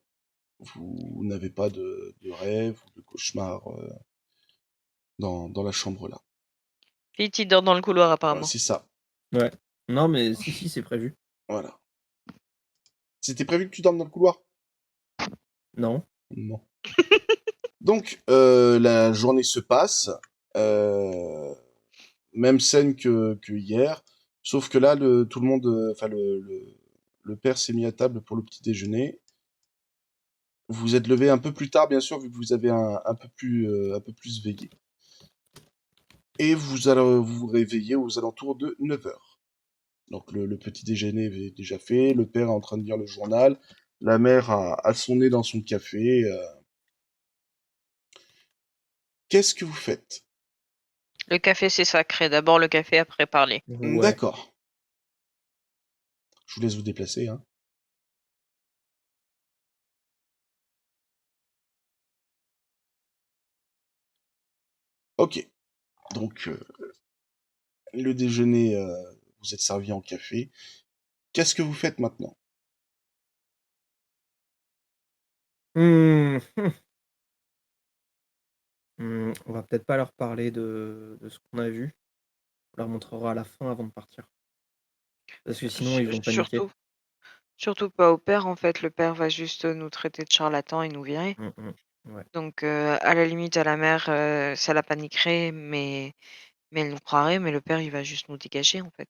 [SPEAKER 1] Vous n'avez pas de rêve ou de cauchemar dans la chambre là.
[SPEAKER 4] Vite, il dort dans le couloir
[SPEAKER 1] Voilà,
[SPEAKER 4] apparemment.
[SPEAKER 1] c'est ça.
[SPEAKER 3] Ouais. Non, mais si, c'est prévu.
[SPEAKER 1] Voilà. C'était prévu que tu dormes dans le couloir?
[SPEAKER 3] Non.
[SPEAKER 1] Non. Donc, la journée se passe. Même scène que hier. Sauf que là, tout le monde, enfin, le père s'est mis à table pour le petit déjeuner. Vous vous êtes levé un peu plus tard, bien sûr, vu que vous avez un peu plus veillé. Et vous allez vous réveiller aux alentours de 9h. Donc le petit déjeuner est déjà fait, le père est en train de lire le journal, la mère a son nez dans son café. Qu'est-ce que vous faites?
[SPEAKER 4] Le café, c'est sacré. D'abord le café, après parler.
[SPEAKER 3] Ouais.
[SPEAKER 1] D'accord. Je vous laisse vous déplacer, hein. Ok. Donc, le déjeuner, vous êtes servi en café. Qu'est-ce que vous faites maintenant?
[SPEAKER 3] Hmm. On va peut-être pas leur parler de ce qu'on a vu. On leur montrera à la fin avant de partir. Parce que sinon, ils vont paniquer.
[SPEAKER 4] Surtout pas au père, en fait. Le père va juste nous traiter de charlatans et nous virer.
[SPEAKER 3] Ouais.
[SPEAKER 4] Donc, à la limite, à la mère, ça la paniquerait, mais elle nous croirait. Mais le père, il va juste nous dégager, en fait.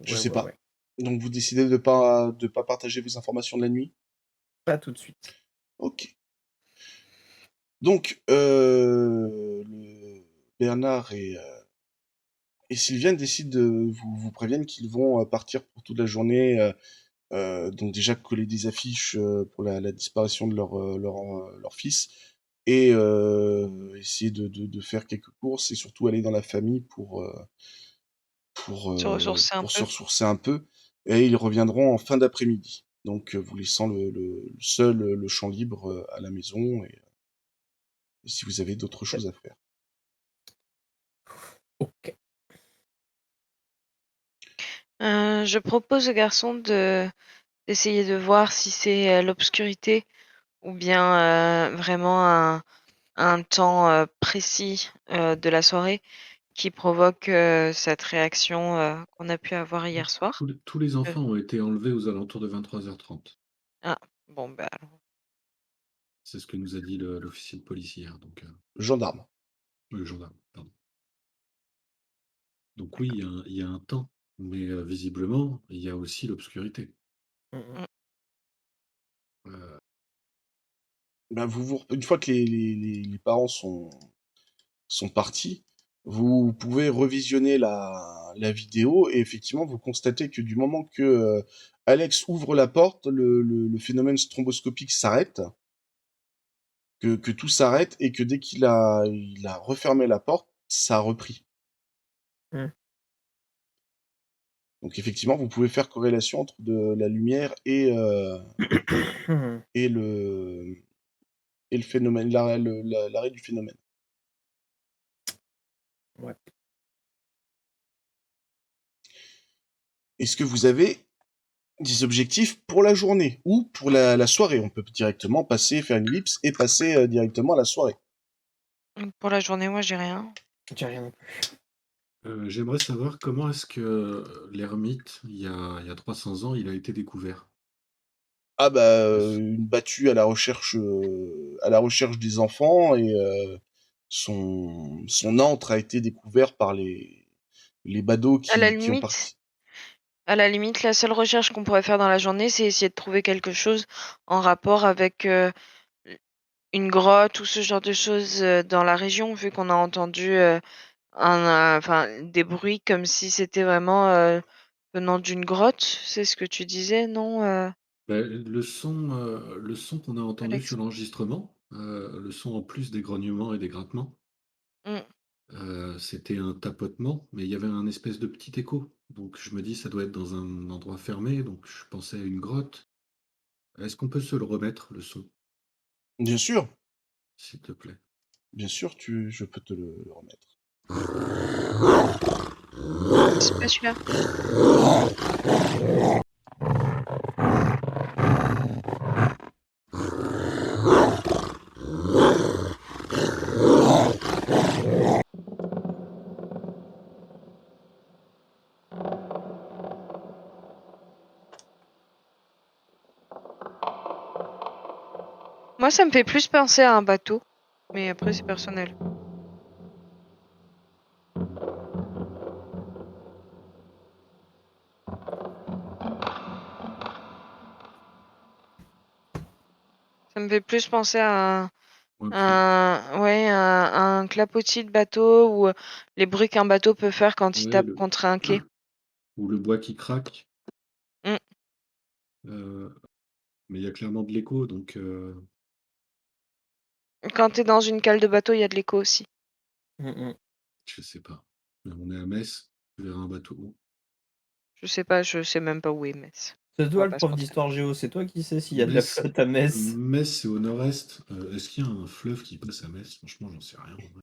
[SPEAKER 1] Je
[SPEAKER 3] Ouais,
[SPEAKER 1] sais pas.
[SPEAKER 3] ouais.
[SPEAKER 1] Donc vous décidez de pas partager vos informations de la nuit?
[SPEAKER 3] Pas tout de suite.
[SPEAKER 1] Ok. Donc, Bernard et Sylviane décident vous préviennent qu'ils vont partir pour toute la journée. Donc déjà coller des affiches pour la disparition de leur fils et essayer de faire quelques courses et surtout aller dans la famille
[SPEAKER 4] Se ressourcer un
[SPEAKER 1] pour se
[SPEAKER 4] peu.
[SPEAKER 1] ressourcer un peu. Et ils reviendront en fin d'après-midi. Donc vous laissant seul le champ libre à la maison et si vous avez d'autres choses à faire.
[SPEAKER 3] Ok.
[SPEAKER 4] Je propose aux garçons d'essayer de voir si c'est l'obscurité ou bien vraiment un temps précis de la soirée qui provoque cette réaction qu'on a pu avoir hier soir.
[SPEAKER 2] Tous les enfants ont été enlevés aux alentours de 23h30.
[SPEAKER 4] Ah, bon, bah alors.
[SPEAKER 2] C'est ce que nous a dit l'officier de police hier. Donc,
[SPEAKER 1] Gendarme.
[SPEAKER 2] le gendarme, pardon. Donc oui, il y a un temps, mais visiblement, il y a aussi l'obscurité.
[SPEAKER 3] Mmh mh.
[SPEAKER 4] Mmh.
[SPEAKER 2] Euh,
[SPEAKER 1] Bah, une fois que les parents sont partis, vous pouvez revisionner la vidéo et effectivement, vous constatez que du moment que Alex ouvre la porte, le phénomène stromboscopique s'arrête, que tout s'arrête et que dès il a refermé la porte, ça a repris.
[SPEAKER 3] Mmh.
[SPEAKER 1] Donc effectivement, vous pouvez faire corrélation entre de la lumière et le et le phénomène, l'arrêt du phénomène.
[SPEAKER 3] Ouais.
[SPEAKER 1] Est-ce que vous avez des objectifs pour la journée ou pour la soirée? On peut directement faire une ellipse et passer directement à la soirée.
[SPEAKER 4] Pour la journée, moi, j'ai rien.
[SPEAKER 3] J'ai rien non plus.
[SPEAKER 2] J'aimerais savoir comment est-ce que l'ermite, il y a 300 ans, il a été découvert.
[SPEAKER 1] Ah bah
[SPEAKER 2] Est-ce-
[SPEAKER 1] une battue à la recherche des enfants et son antre a été découvert par les badauds
[SPEAKER 4] À la
[SPEAKER 1] qui ont
[SPEAKER 4] limite,
[SPEAKER 1] parti.
[SPEAKER 4] la seule recherche qu'on pourrait faire dans la journée, c'est essayer de trouver quelque chose en rapport avec une grotte ou ce genre de choses dans la région, vu qu'on a entendu enfin, des bruits comme si c'était vraiment venant d'une grotte. C'est ce que tu disais, non,
[SPEAKER 2] le son qu'on a entendu
[SPEAKER 4] Alex?
[SPEAKER 2] sur l'enregistrement, le son en plus des grognements et des grattements,
[SPEAKER 4] Mm.
[SPEAKER 2] c'était un tapotement, mais il y avait un espèce de petit écho. Donc je me dis, ça doit être dans un endroit fermé, donc je pensais à une grotte. Est-ce qu'on peut se le remettre, le son,
[SPEAKER 1] Bien sûr,
[SPEAKER 2] s'il te plaît?
[SPEAKER 1] je peux te le remettre.
[SPEAKER 4] C'est pas celui-là. Moi, ça me fait plus penser à un bateau, mais après, c'est personnel. Ça me fait plus penser à
[SPEAKER 2] Ou un puits.
[SPEAKER 4] ouais, un clapotis de bateau ou les bruits qu'un bateau peut faire quand il
[SPEAKER 2] Ouais,
[SPEAKER 4] tape contre un quai.
[SPEAKER 2] ou le bois qui craque.
[SPEAKER 4] Mm.
[SPEAKER 2] euh, mais il y a clairement de l'écho, donc
[SPEAKER 4] Quand t'es dans une cale de bateau, il y a de l'écho aussi.
[SPEAKER 3] Mmh mh.
[SPEAKER 2] je sais pas. Mais on est à Metz, tu verras un bateau.
[SPEAKER 4] Je sais pas, je sais même pas où est Metz.
[SPEAKER 3] C'est
[SPEAKER 4] On
[SPEAKER 3] toi
[SPEAKER 4] va
[SPEAKER 3] le
[SPEAKER 4] pas se
[SPEAKER 3] prof
[SPEAKER 4] mentir.
[SPEAKER 3] d'histoire géo, c'est toi qui sais s'il y a de la
[SPEAKER 2] Metz,
[SPEAKER 3] flotte à Metz?
[SPEAKER 2] Metz, c'est au nord-est. Est-ce qu'il y a un fleuve qui passe à Metz? Franchement, j'en sais rien, en vrai.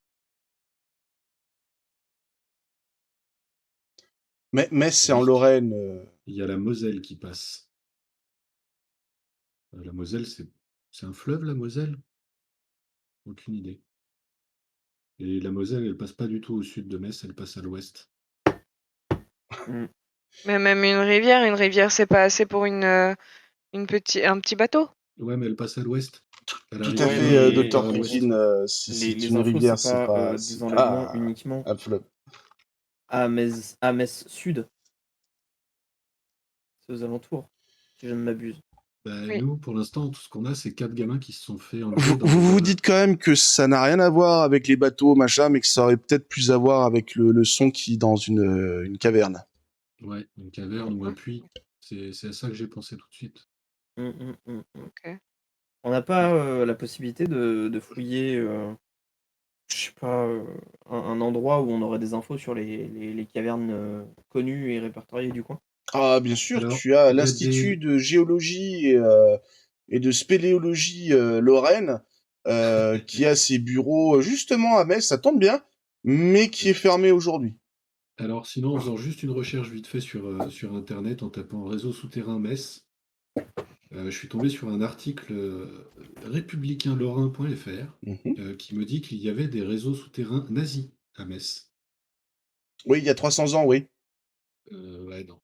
[SPEAKER 1] Mais Metz, c'est en
[SPEAKER 2] Oui,
[SPEAKER 1] Lorraine.
[SPEAKER 2] il y a la Moselle qui passe. La Moselle, c'est un fleuve, la Moselle? Aucune idée. Et la Moselle, elle passe pas du tout au sud de Metz, elle passe à l'ouest.
[SPEAKER 3] Mmh.
[SPEAKER 4] Mais même une rivière, c'est pas assez pour un petit bateau.
[SPEAKER 2] Ouais, mais elle passe à l'ouest. Elle
[SPEAKER 1] Tout à
[SPEAKER 2] arrive
[SPEAKER 3] Ouais,
[SPEAKER 1] fait,
[SPEAKER 2] nulle
[SPEAKER 1] Dr
[SPEAKER 2] part à
[SPEAKER 3] mais
[SPEAKER 2] l'ouest.
[SPEAKER 1] Poutine.
[SPEAKER 3] les
[SPEAKER 1] C'est
[SPEAKER 3] les
[SPEAKER 1] une
[SPEAKER 3] infos, c'est
[SPEAKER 1] rivière,
[SPEAKER 3] pas,
[SPEAKER 1] c'est
[SPEAKER 3] des enlèvements
[SPEAKER 1] pas
[SPEAKER 3] uniquement
[SPEAKER 1] un fleuve.
[SPEAKER 3] à Metz Sud, c'est aux alentours, si je ne m'abuse.
[SPEAKER 2] Bah,
[SPEAKER 4] Oui.
[SPEAKER 2] nous, pour l'instant, tout ce qu'on a, c'est 4 gamins qui se sont fait enlever dans
[SPEAKER 1] Vous
[SPEAKER 2] des...
[SPEAKER 1] vous dites quand même que ça n'a rien à voir avec les bateaux, machin, mais que ça aurait peut-être plus à voir avec le son qui est dans une caverne.
[SPEAKER 2] Ouais, une caverne ou un
[SPEAKER 4] Mhm.
[SPEAKER 2] puits. C'est à ça que j'ai pensé tout de suite.
[SPEAKER 3] Mmh mh, mmh mh.
[SPEAKER 4] Ok.
[SPEAKER 3] On n'a pas, la possibilité de fouiller, je sais pas, un endroit où on aurait des infos sur les cavernes, connues et répertoriées du coin?
[SPEAKER 1] Ah, bien sûr,
[SPEAKER 2] Alors,
[SPEAKER 1] tu as
[SPEAKER 2] il y a
[SPEAKER 1] l'Institut
[SPEAKER 2] des...
[SPEAKER 1] de géologie et de spéléologie Lorraine qui a ses bureaux justement à Metz, ça tombe bien, mais qui est fermé aujourd'hui.
[SPEAKER 2] Alors, sinon, en faisant juste une recherche vite fait sur Internet, en tapant réseau souterrain Metz, je suis tombé sur un article républicainlorrain.fr
[SPEAKER 1] Mhm.
[SPEAKER 2] qui me dit qu'il y avait des réseaux souterrains nazis à Metz.
[SPEAKER 1] Oui, il y a 300 ans, oui.
[SPEAKER 2] Ouais, non.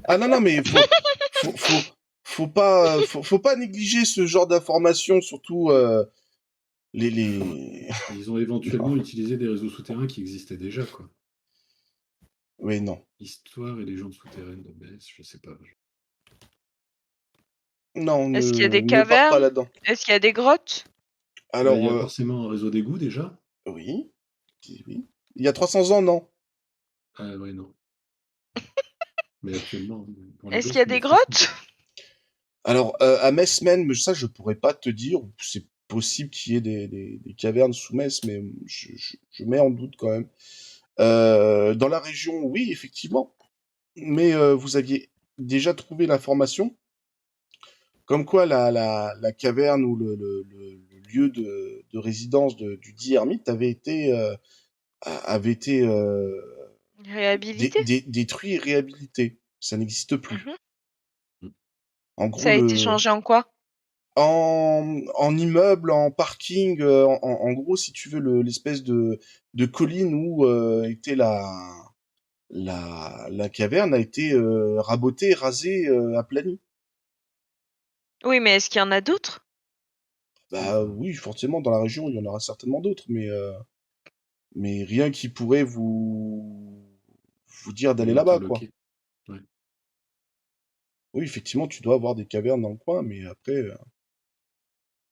[SPEAKER 1] Ah non, non, mais faut, faut, faut pas négliger ce genre d'informations, surtout les...
[SPEAKER 2] Ils ont éventuellement
[SPEAKER 1] Non.
[SPEAKER 2] utilisé des réseaux souterrains qui existaient déjà, quoi.
[SPEAKER 1] Oui, non.
[SPEAKER 2] Histoire et légendes souterraines de Metz, je sais pas.
[SPEAKER 1] Non,
[SPEAKER 4] Est-ce qu'il y a des
[SPEAKER 1] ne pars pas
[SPEAKER 4] cavernes?
[SPEAKER 1] là-dedans.
[SPEAKER 4] Est-ce qu'il y a des grottes?
[SPEAKER 2] Bah,
[SPEAKER 1] Alors,
[SPEAKER 2] il y a forcément un réseau d'égouts déjà.
[SPEAKER 1] oui. Oui. Il y a 300 ans, non.
[SPEAKER 2] Ah ouais, non. Mais actuellement, pour les
[SPEAKER 4] Est-ce qu'il y
[SPEAKER 2] gosses,
[SPEAKER 4] a
[SPEAKER 2] on est
[SPEAKER 4] des
[SPEAKER 2] franchement.
[SPEAKER 4] grottes?
[SPEAKER 1] Alors, à Metz même, mais ça, je pourrais pas te dire. C'est possible qu'il y ait des cavernes sous Metz, mais je mets en doute quand même. Dans la région, oui, effectivement. Mais vous aviez déjà trouvé l'information, comme quoi la caverne ou le lieu de résidence du dit ermite avait été
[SPEAKER 4] Réhabilité?
[SPEAKER 1] détruit et réhabilité. Ça n'existe plus.
[SPEAKER 4] Mhm.
[SPEAKER 2] Mm.
[SPEAKER 1] En
[SPEAKER 4] Ça
[SPEAKER 1] gros,
[SPEAKER 4] a été changé en quoi?
[SPEAKER 1] en immeuble, en parking, en gros, si tu veux, l'espèce de colline où était la caverne a été rabotée, rasée, aplanie.
[SPEAKER 4] Oui, mais est-ce qu'il y en a d'autres?
[SPEAKER 1] Bah
[SPEAKER 2] Enfin,
[SPEAKER 1] oui, forcément, dans la région, il y en aura certainement d'autres, mais rien qui pourrait vous dire d'aller
[SPEAKER 2] vous
[SPEAKER 1] là-bas, quoi.
[SPEAKER 2] interloquer. Ouais.
[SPEAKER 1] Oui, effectivement, tu dois avoir des cavernes dans le coin, mais après,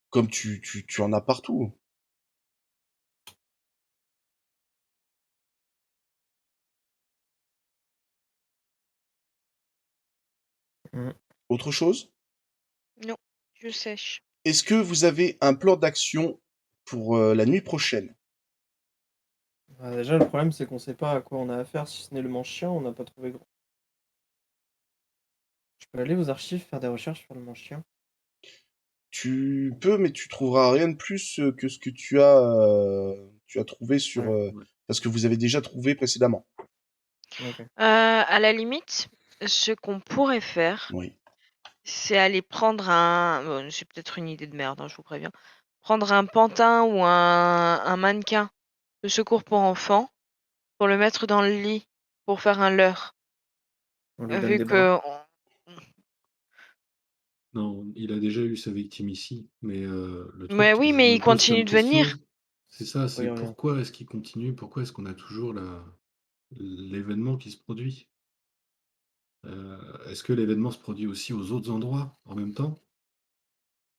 [SPEAKER 1] comme tu en as partout.
[SPEAKER 3] Mm.
[SPEAKER 1] Autre chose?
[SPEAKER 4] Non, je sèche.
[SPEAKER 1] Est-ce que vous avez un plan d'action pour la nuit prochaine?
[SPEAKER 3] Bah, déjà, le problème, c'est qu'on sait pas à quoi on a affaire, si ce n'est le manche-chien, on n'a pas trouvé grand. Je peux aller aux archives, faire des recherches sur le manche-chien.
[SPEAKER 1] Tu peux, mais tu trouveras rien de plus que ce que tu as trouvé sur...
[SPEAKER 3] Ouais,
[SPEAKER 2] Ouais.
[SPEAKER 1] parce que vous avez déjà trouvé précédemment.
[SPEAKER 3] ok.
[SPEAKER 4] À la limite, ce qu'on pourrait faire,
[SPEAKER 1] Oui.
[SPEAKER 4] c'est aller prendre un... Bon, c'est peut-être une idée de merde, hein, je vous préviens. Prendre un pantin ou un mannequin de secours pour enfants pour le mettre dans le lit pour faire un leurre.
[SPEAKER 3] On lui donne
[SPEAKER 4] Vu
[SPEAKER 3] des bras.
[SPEAKER 4] que...
[SPEAKER 2] Non, il a déjà eu sa victime ici, mais le
[SPEAKER 4] Mais
[SPEAKER 2] truc que
[SPEAKER 4] oui,
[SPEAKER 2] je
[SPEAKER 4] mais
[SPEAKER 2] me
[SPEAKER 4] il
[SPEAKER 2] pose
[SPEAKER 4] continue
[SPEAKER 2] comme
[SPEAKER 4] de venir.
[SPEAKER 2] question, c'est ça,
[SPEAKER 3] Oui,
[SPEAKER 2] c'est
[SPEAKER 3] rien.
[SPEAKER 2] pourquoi est-ce qu'il continue, pourquoi est-ce qu'on a toujours l'événement qui se produit? Est-ce que l'événement se produit aussi aux autres endroits en même temps?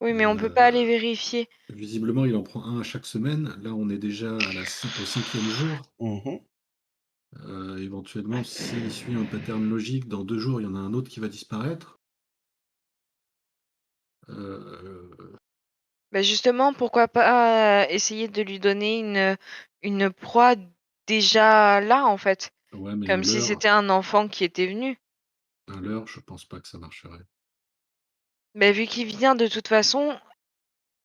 [SPEAKER 4] Oui, mais on peut pas aller vérifier.
[SPEAKER 2] Visiblement, il en prend un à chaque semaine. Là, on est déjà au 5e jour.
[SPEAKER 1] Mhm.
[SPEAKER 2] Éventuellement, s'il suit un pattern logique, dans 2 jours, il y en a un autre qui va disparaître. Euh,
[SPEAKER 4] Bah justement, pourquoi pas essayer de lui donner une proie déjà là, en fait.
[SPEAKER 2] ouais, mais
[SPEAKER 4] Comme si c'était un enfant qui était venu.
[SPEAKER 2] un leurre, je pense pas que ça marcherait.
[SPEAKER 4] Mais vu qu'il vient de toute façon,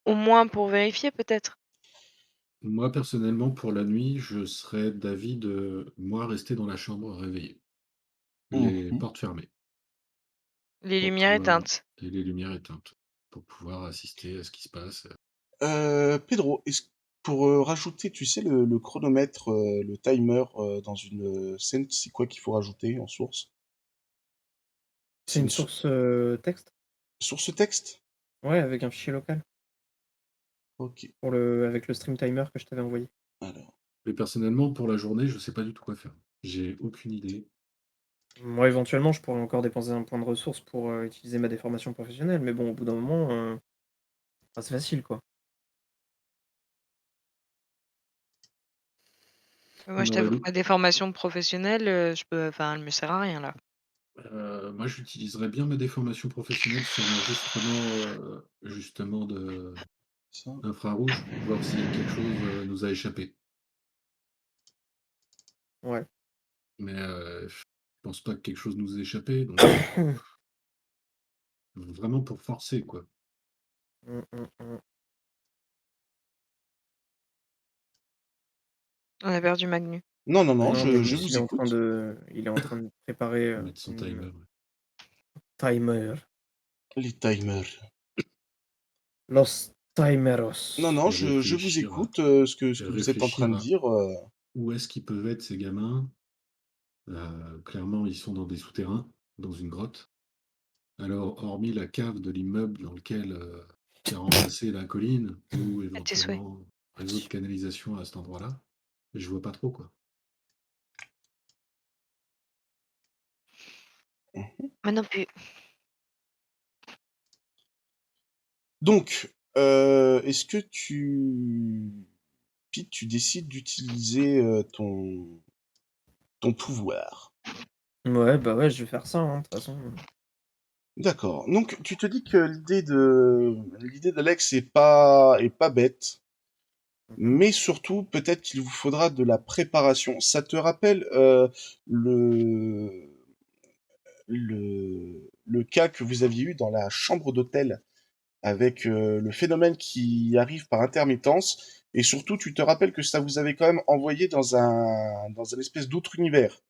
[SPEAKER 4] au moins pour vérifier peut-être.
[SPEAKER 2] Moi, personnellement, pour la nuit, je serais d'avis de, moi, rester dans la chambre réveillé. Les
[SPEAKER 1] Mhm.
[SPEAKER 2] portes fermées.
[SPEAKER 4] Les
[SPEAKER 2] Pour
[SPEAKER 4] lumières
[SPEAKER 2] pouvoir,
[SPEAKER 4] éteintes.
[SPEAKER 2] et les lumières éteintes. Pour pouvoir assister à ce qui se passe.
[SPEAKER 1] Pedro, pour rajouter, tu sais, le chronomètre, le timer dans une scène, c'est quoi qu'il faut rajouter en source?
[SPEAKER 3] C'est
[SPEAKER 1] C'est
[SPEAKER 3] une source texte?
[SPEAKER 1] source texte?
[SPEAKER 3] Ouais, avec un fichier local.
[SPEAKER 1] Ok.
[SPEAKER 3] Avec le stream timer que je t'avais envoyé.
[SPEAKER 1] Alors,
[SPEAKER 2] Mais personnellement, pour la journée, je sais pas du tout quoi faire. J'ai aucune idée.
[SPEAKER 3] Moi, éventuellement, je pourrais encore dépenser un point de ressource pour utiliser ma déformation professionnelle, mais bon, au bout d'un moment, enfin, c'est facile, quoi.
[SPEAKER 4] Moi,
[SPEAKER 2] On
[SPEAKER 4] je
[SPEAKER 2] aurait
[SPEAKER 4] t'avoue que
[SPEAKER 2] loupé.
[SPEAKER 4] ma déformation professionnelle, enfin, elle me sert à rien là.
[SPEAKER 2] Moi, j'utiliserais bien ma déformation professionnelle sur l'enregistrement justement
[SPEAKER 1] ça.
[SPEAKER 2] d'infrarouge, voir si quelque chose nous a échappé.
[SPEAKER 3] Ouais.
[SPEAKER 2] Mais je pense pas que quelque chose nous ait échappé, donc vraiment pour forcer, quoi.
[SPEAKER 3] Hum, hum, hum.
[SPEAKER 4] On a perdu Magnu.
[SPEAKER 1] Non, non,
[SPEAKER 3] Ah
[SPEAKER 1] non,
[SPEAKER 3] non,
[SPEAKER 1] je
[SPEAKER 3] Magnus,
[SPEAKER 1] vous écoute.
[SPEAKER 3] il est en train de préparer
[SPEAKER 2] Mettre son
[SPEAKER 3] une
[SPEAKER 2] timer. Ouais.
[SPEAKER 3] timer.
[SPEAKER 1] Les timers.
[SPEAKER 3] Los
[SPEAKER 1] Non,
[SPEAKER 3] timeros.
[SPEAKER 1] non,
[SPEAKER 2] Et
[SPEAKER 1] je vous
[SPEAKER 2] réfléchir,
[SPEAKER 1] écoute, ce que vous êtes en train
[SPEAKER 2] réfléchir
[SPEAKER 1] de
[SPEAKER 2] à
[SPEAKER 1] dire.
[SPEAKER 2] où est-ce qu'ils peuvent être ces gamins. Clairement, ils sont dans des souterrains, dans une grotte. Alors, hormis la cave de l'immeuble dans lequel qui a remplacé la colline, ou
[SPEAKER 4] À tes souhaits.
[SPEAKER 2] éventuellement réseau de canalisation à cet endroit-là. Et je vois pas trop, quoi.
[SPEAKER 4] Moi non plus.
[SPEAKER 1] Donc, est-ce que Pete, tu décides d'utiliser ton pouvoir?
[SPEAKER 3] Ouais, bah ouais, je vais faire ça, hein, de toute façon.
[SPEAKER 1] D'accord. Donc, tu te dis que l'idée d'Alex est pas bête, mais surtout, peut-être qu'il vous faudra de la préparation. Ça te rappelle le, le cas que vous aviez eu dans la chambre d'hôtel avec le phénomène qui arrive par intermittence, et surtout, tu te rappelles que ça vous avait quand même envoyé dans un espèce d'autre univers.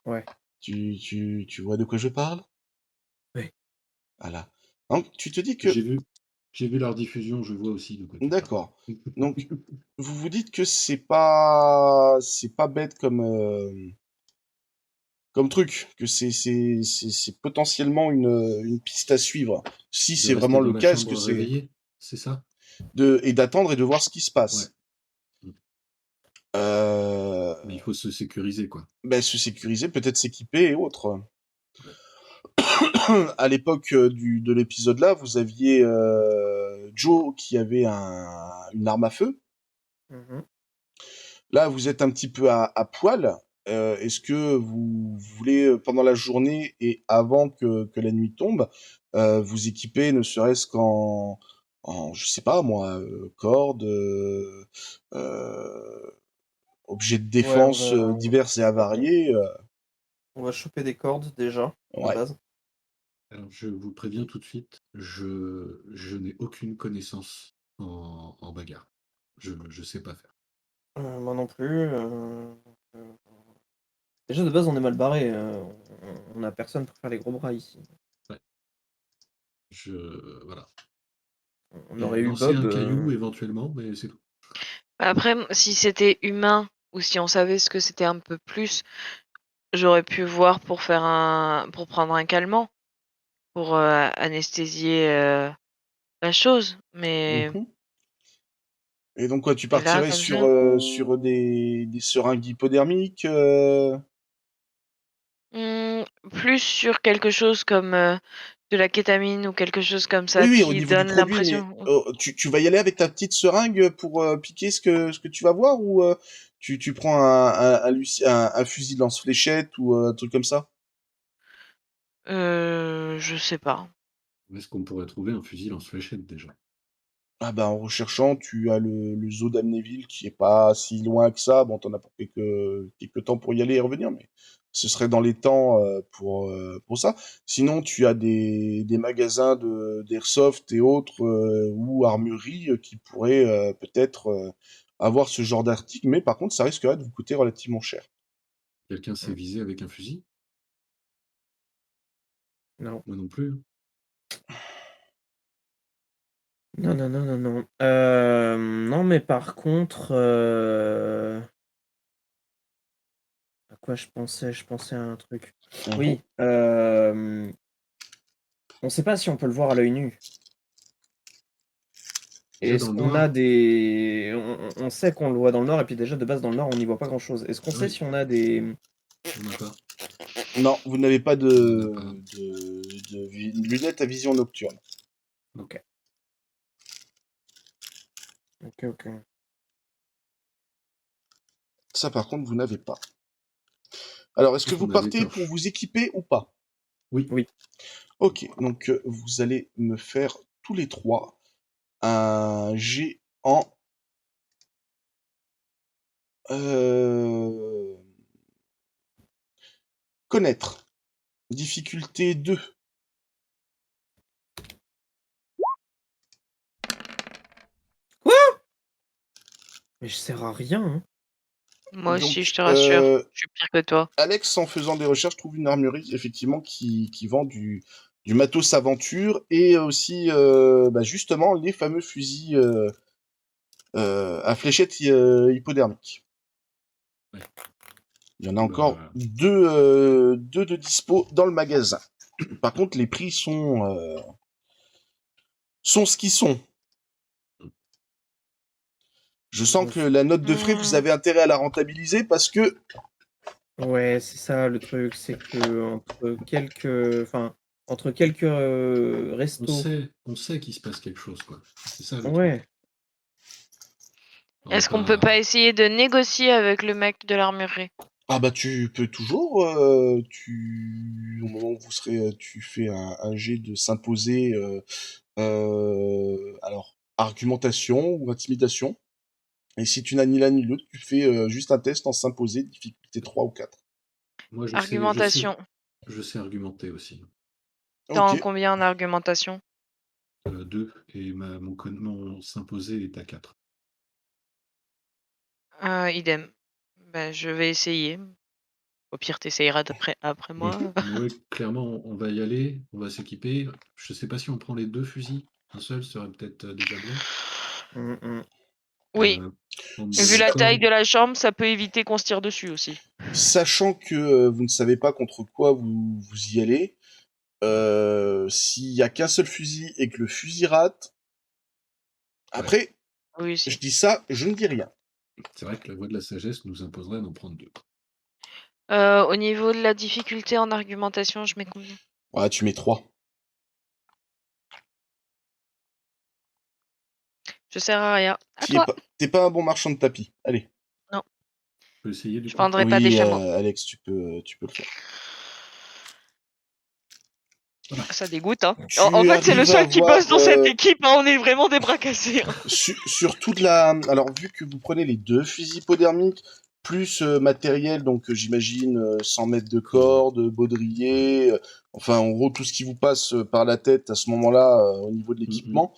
[SPEAKER 3] Ouais.
[SPEAKER 1] Tu vois de quoi je parle?
[SPEAKER 3] Ouais.
[SPEAKER 1] Voilà. Donc, tu te dis que
[SPEAKER 2] J'ai vu la rediffusion, je vois aussi de quoi tu parles.
[SPEAKER 1] d'accord. Donc, vous vous dites que c'est pas bête comme truc, que c'est potentiellement une piste à suivre. Si
[SPEAKER 2] De
[SPEAKER 1] c'est
[SPEAKER 2] rester
[SPEAKER 1] vraiment
[SPEAKER 2] dans
[SPEAKER 1] le
[SPEAKER 2] la
[SPEAKER 1] cas, est-ce que
[SPEAKER 2] chambre
[SPEAKER 1] c'est
[SPEAKER 2] réveillée, c'est ça?
[SPEAKER 1] et d'attendre et de voir ce qui se passe.
[SPEAKER 2] Ouais.
[SPEAKER 1] Euh,
[SPEAKER 2] Mais il faut se sécuriser, quoi.
[SPEAKER 1] ben, se sécuriser, peut-être s'équiper et autres.
[SPEAKER 2] Ouais.
[SPEAKER 1] À l'époque de l'épisode là, vous aviez Joe qui avait une arme à feu.
[SPEAKER 3] Mhm.
[SPEAKER 1] Là, vous êtes un petit peu à poil. Est-ce que vous voulez, pendant la journée et avant que la nuit tombe, vous équiper ne serait-ce je sais pas moi, cordes, objets de
[SPEAKER 3] Ouais,
[SPEAKER 1] défense divers et avariés.
[SPEAKER 3] on va choper des cordes déjà, de
[SPEAKER 1] Ouais.
[SPEAKER 3] base.
[SPEAKER 2] Alors, je vous préviens tout de suite, je n'ai aucune connaissance en bagarre. Je sais pas faire.
[SPEAKER 3] Moi non plus. Déjà de base, on est mal barré. On a personne pour faire les gros bras ici.
[SPEAKER 2] Ouais. Voilà.
[SPEAKER 3] On
[SPEAKER 2] Et
[SPEAKER 3] aurait eu
[SPEAKER 2] lancer
[SPEAKER 3] Bob.
[SPEAKER 2] un caillou éventuellement, mais c'est tout.
[SPEAKER 4] Après, si c'était humain ou si on savait ce que c'était un peu plus, j'aurais pu voir pour pour prendre un calmant, pour anesthésier la chose. Mais
[SPEAKER 1] Mhm. Et donc quoi, tu
[SPEAKER 4] là,
[SPEAKER 1] partirais
[SPEAKER 4] comme ça,
[SPEAKER 1] sur des seringues hypodermiques
[SPEAKER 4] plus sur quelque chose comme de la kétamine ou quelque chose comme ça
[SPEAKER 1] Oui, oui, au
[SPEAKER 4] qui
[SPEAKER 1] niveau du
[SPEAKER 4] donne
[SPEAKER 1] produit, mais
[SPEAKER 4] l'impression.
[SPEAKER 1] tu vas y aller avec ta petite seringue pour piquer ce que tu vas voir ou tu prends un fusil de lance-fléchette ou un truc comme ça?
[SPEAKER 4] Je sais pas.
[SPEAKER 2] Où est-ce qu'on pourrait trouver un fusil lance-fléchette déjà?
[SPEAKER 1] Ah bah en recherchant, tu as le zoo d'Amnéville qui est pas si loin que ça. Bon, t'en as pour quelques temps pour y aller et revenir, mais ce serait dans les temps pour ça. Sinon, tu as des magasins d'airsoft et autres ou armureries qui pourraient peut-être avoir ce genre d'article, mais par contre, ça risquerait de vous coûter relativement cher.
[SPEAKER 2] Quelqu'un s'est visé avec un fusil?
[SPEAKER 3] Non.
[SPEAKER 2] Moi non plus, hein.
[SPEAKER 3] Non, non, non, non, non. Non, mais par contre, à quoi je pensais? Je pensais à un truc.
[SPEAKER 1] Mhm.
[SPEAKER 3] Oui, on sait pas si on peut le voir à l'œil nu.
[SPEAKER 2] Déjà
[SPEAKER 3] Est-ce
[SPEAKER 2] dans le
[SPEAKER 3] qu'on a
[SPEAKER 2] noir?
[SPEAKER 3] des on sait qu'on le voit dans le nord et puis déjà de base dans le nord on n'y voit pas grand-chose. Est-ce qu'on
[SPEAKER 2] Ah
[SPEAKER 3] sait
[SPEAKER 2] oui,
[SPEAKER 3] si on a des
[SPEAKER 2] on n'a pas.
[SPEAKER 1] Non, vous n'avez pas
[SPEAKER 2] On n'en a pas.
[SPEAKER 1] de lunettes à vision nocturne.
[SPEAKER 3] OK. OK, OK.
[SPEAKER 1] Ça, par contre, vous n'avez pas. Alors, est-ce que vous
[SPEAKER 2] On a des
[SPEAKER 1] partez pour
[SPEAKER 2] torches.
[SPEAKER 1] vous équiper ou pas?
[SPEAKER 2] Oui.
[SPEAKER 3] Oui.
[SPEAKER 1] Ok, donc vous allez me faire tous les trois un jet en euh, connaître. Difficulté 2.
[SPEAKER 3] Mais je sers à rien, hein.
[SPEAKER 4] Moi aussi, je
[SPEAKER 1] Donc,
[SPEAKER 4] te rassure, je suis pire que toi.
[SPEAKER 1] Alex, en faisant des recherches, trouve une armurerie effectivement qui vend du matos aventure et aussi bah, justement les fameux fusils à fléchettes hypodermiques.
[SPEAKER 2] Ouais.
[SPEAKER 1] Il y en a encore
[SPEAKER 2] Bah,
[SPEAKER 1] deux de dispo dans le magasin. Par contre, les prix sont ce qu'ils sont. Je sens
[SPEAKER 3] Je
[SPEAKER 1] que
[SPEAKER 3] sais-
[SPEAKER 1] la note de frais, vous avez intérêt à la rentabiliser parce que...
[SPEAKER 3] Ouais, c'est ça le truc, c'est que entre quelques restos.
[SPEAKER 2] On sait qu'il se passe quelque chose, quoi. C'est ça le truc.
[SPEAKER 3] Ouais,
[SPEAKER 2] On va
[SPEAKER 4] Est-ce qu'on peut
[SPEAKER 2] pas.
[SPEAKER 4] pas essayer de négocier avec le mec de l'armurerie?
[SPEAKER 1] Ah bah tu peux toujours, au moment où vous serez, tu fais un jet de s'imposer, alors, argumentation ou intimidation. Et si tu n'as ni l'un ni l'autre, tu fais juste un test en s'imposer, difficulté 3 ou 4.
[SPEAKER 2] Moi,
[SPEAKER 4] Argumentation.
[SPEAKER 2] je sais argumenter aussi.
[SPEAKER 4] T'es en
[SPEAKER 1] Ok.
[SPEAKER 4] combien en argumentation?
[SPEAKER 2] 2 et mon s'imposer est à 4.
[SPEAKER 4] Idem. Ben, je vais essayer. Au pire, t'essayeras après moi.
[SPEAKER 2] Ouais, clairement, on va y aller, on va s'équiper. Je sais pas si on prend les 2 fusils. Un seul serait peut-être déjà bien.
[SPEAKER 3] mm, mm.
[SPEAKER 4] Oui.
[SPEAKER 2] Prendre
[SPEAKER 4] Vu
[SPEAKER 2] de
[SPEAKER 4] la taille
[SPEAKER 2] cordes.
[SPEAKER 4] de la chambre, ça peut éviter qu'on se tire dessus aussi.
[SPEAKER 1] Sachant que vous ne savez pas contre quoi vous y allez, s'il y a qu'un seul fusil et que le fusil rate, après,
[SPEAKER 4] Oui,
[SPEAKER 1] je
[SPEAKER 4] si.
[SPEAKER 1] dis ça, je ne dis rien.
[SPEAKER 2] C'est vrai que la voie de la sagesse nous imposerait d'en prendre 2.
[SPEAKER 4] Au niveau de la difficulté en argumentation, je mets combien?
[SPEAKER 1] Ouais, tu mets 3.
[SPEAKER 4] Je sers à rien. À
[SPEAKER 1] T'es
[SPEAKER 4] toi.
[SPEAKER 1] pas un bon marchand de tapis. Allez.
[SPEAKER 2] On peut essayer du
[SPEAKER 4] Je
[SPEAKER 2] coup.
[SPEAKER 4] vendrai pas des
[SPEAKER 1] Oui,
[SPEAKER 4] chameaux.
[SPEAKER 1] Alex, tu peux le faire.
[SPEAKER 4] Ça dégoûte, hein.
[SPEAKER 1] Tu
[SPEAKER 4] En fait, c'est le
[SPEAKER 1] arrives à
[SPEAKER 4] seul qui
[SPEAKER 1] voir
[SPEAKER 4] bosse dans cette équipe, hein. On est vraiment des bras cassés, hein.
[SPEAKER 1] sur toute la... Alors, vu que vous prenez les 2 fusils hypodermiques, plus matériel, donc j'imagine 100 mètres de corde, baudrier, enfin, en gros, tout ce qui vous passe par la tête à ce moment-là, au niveau de l'équipement.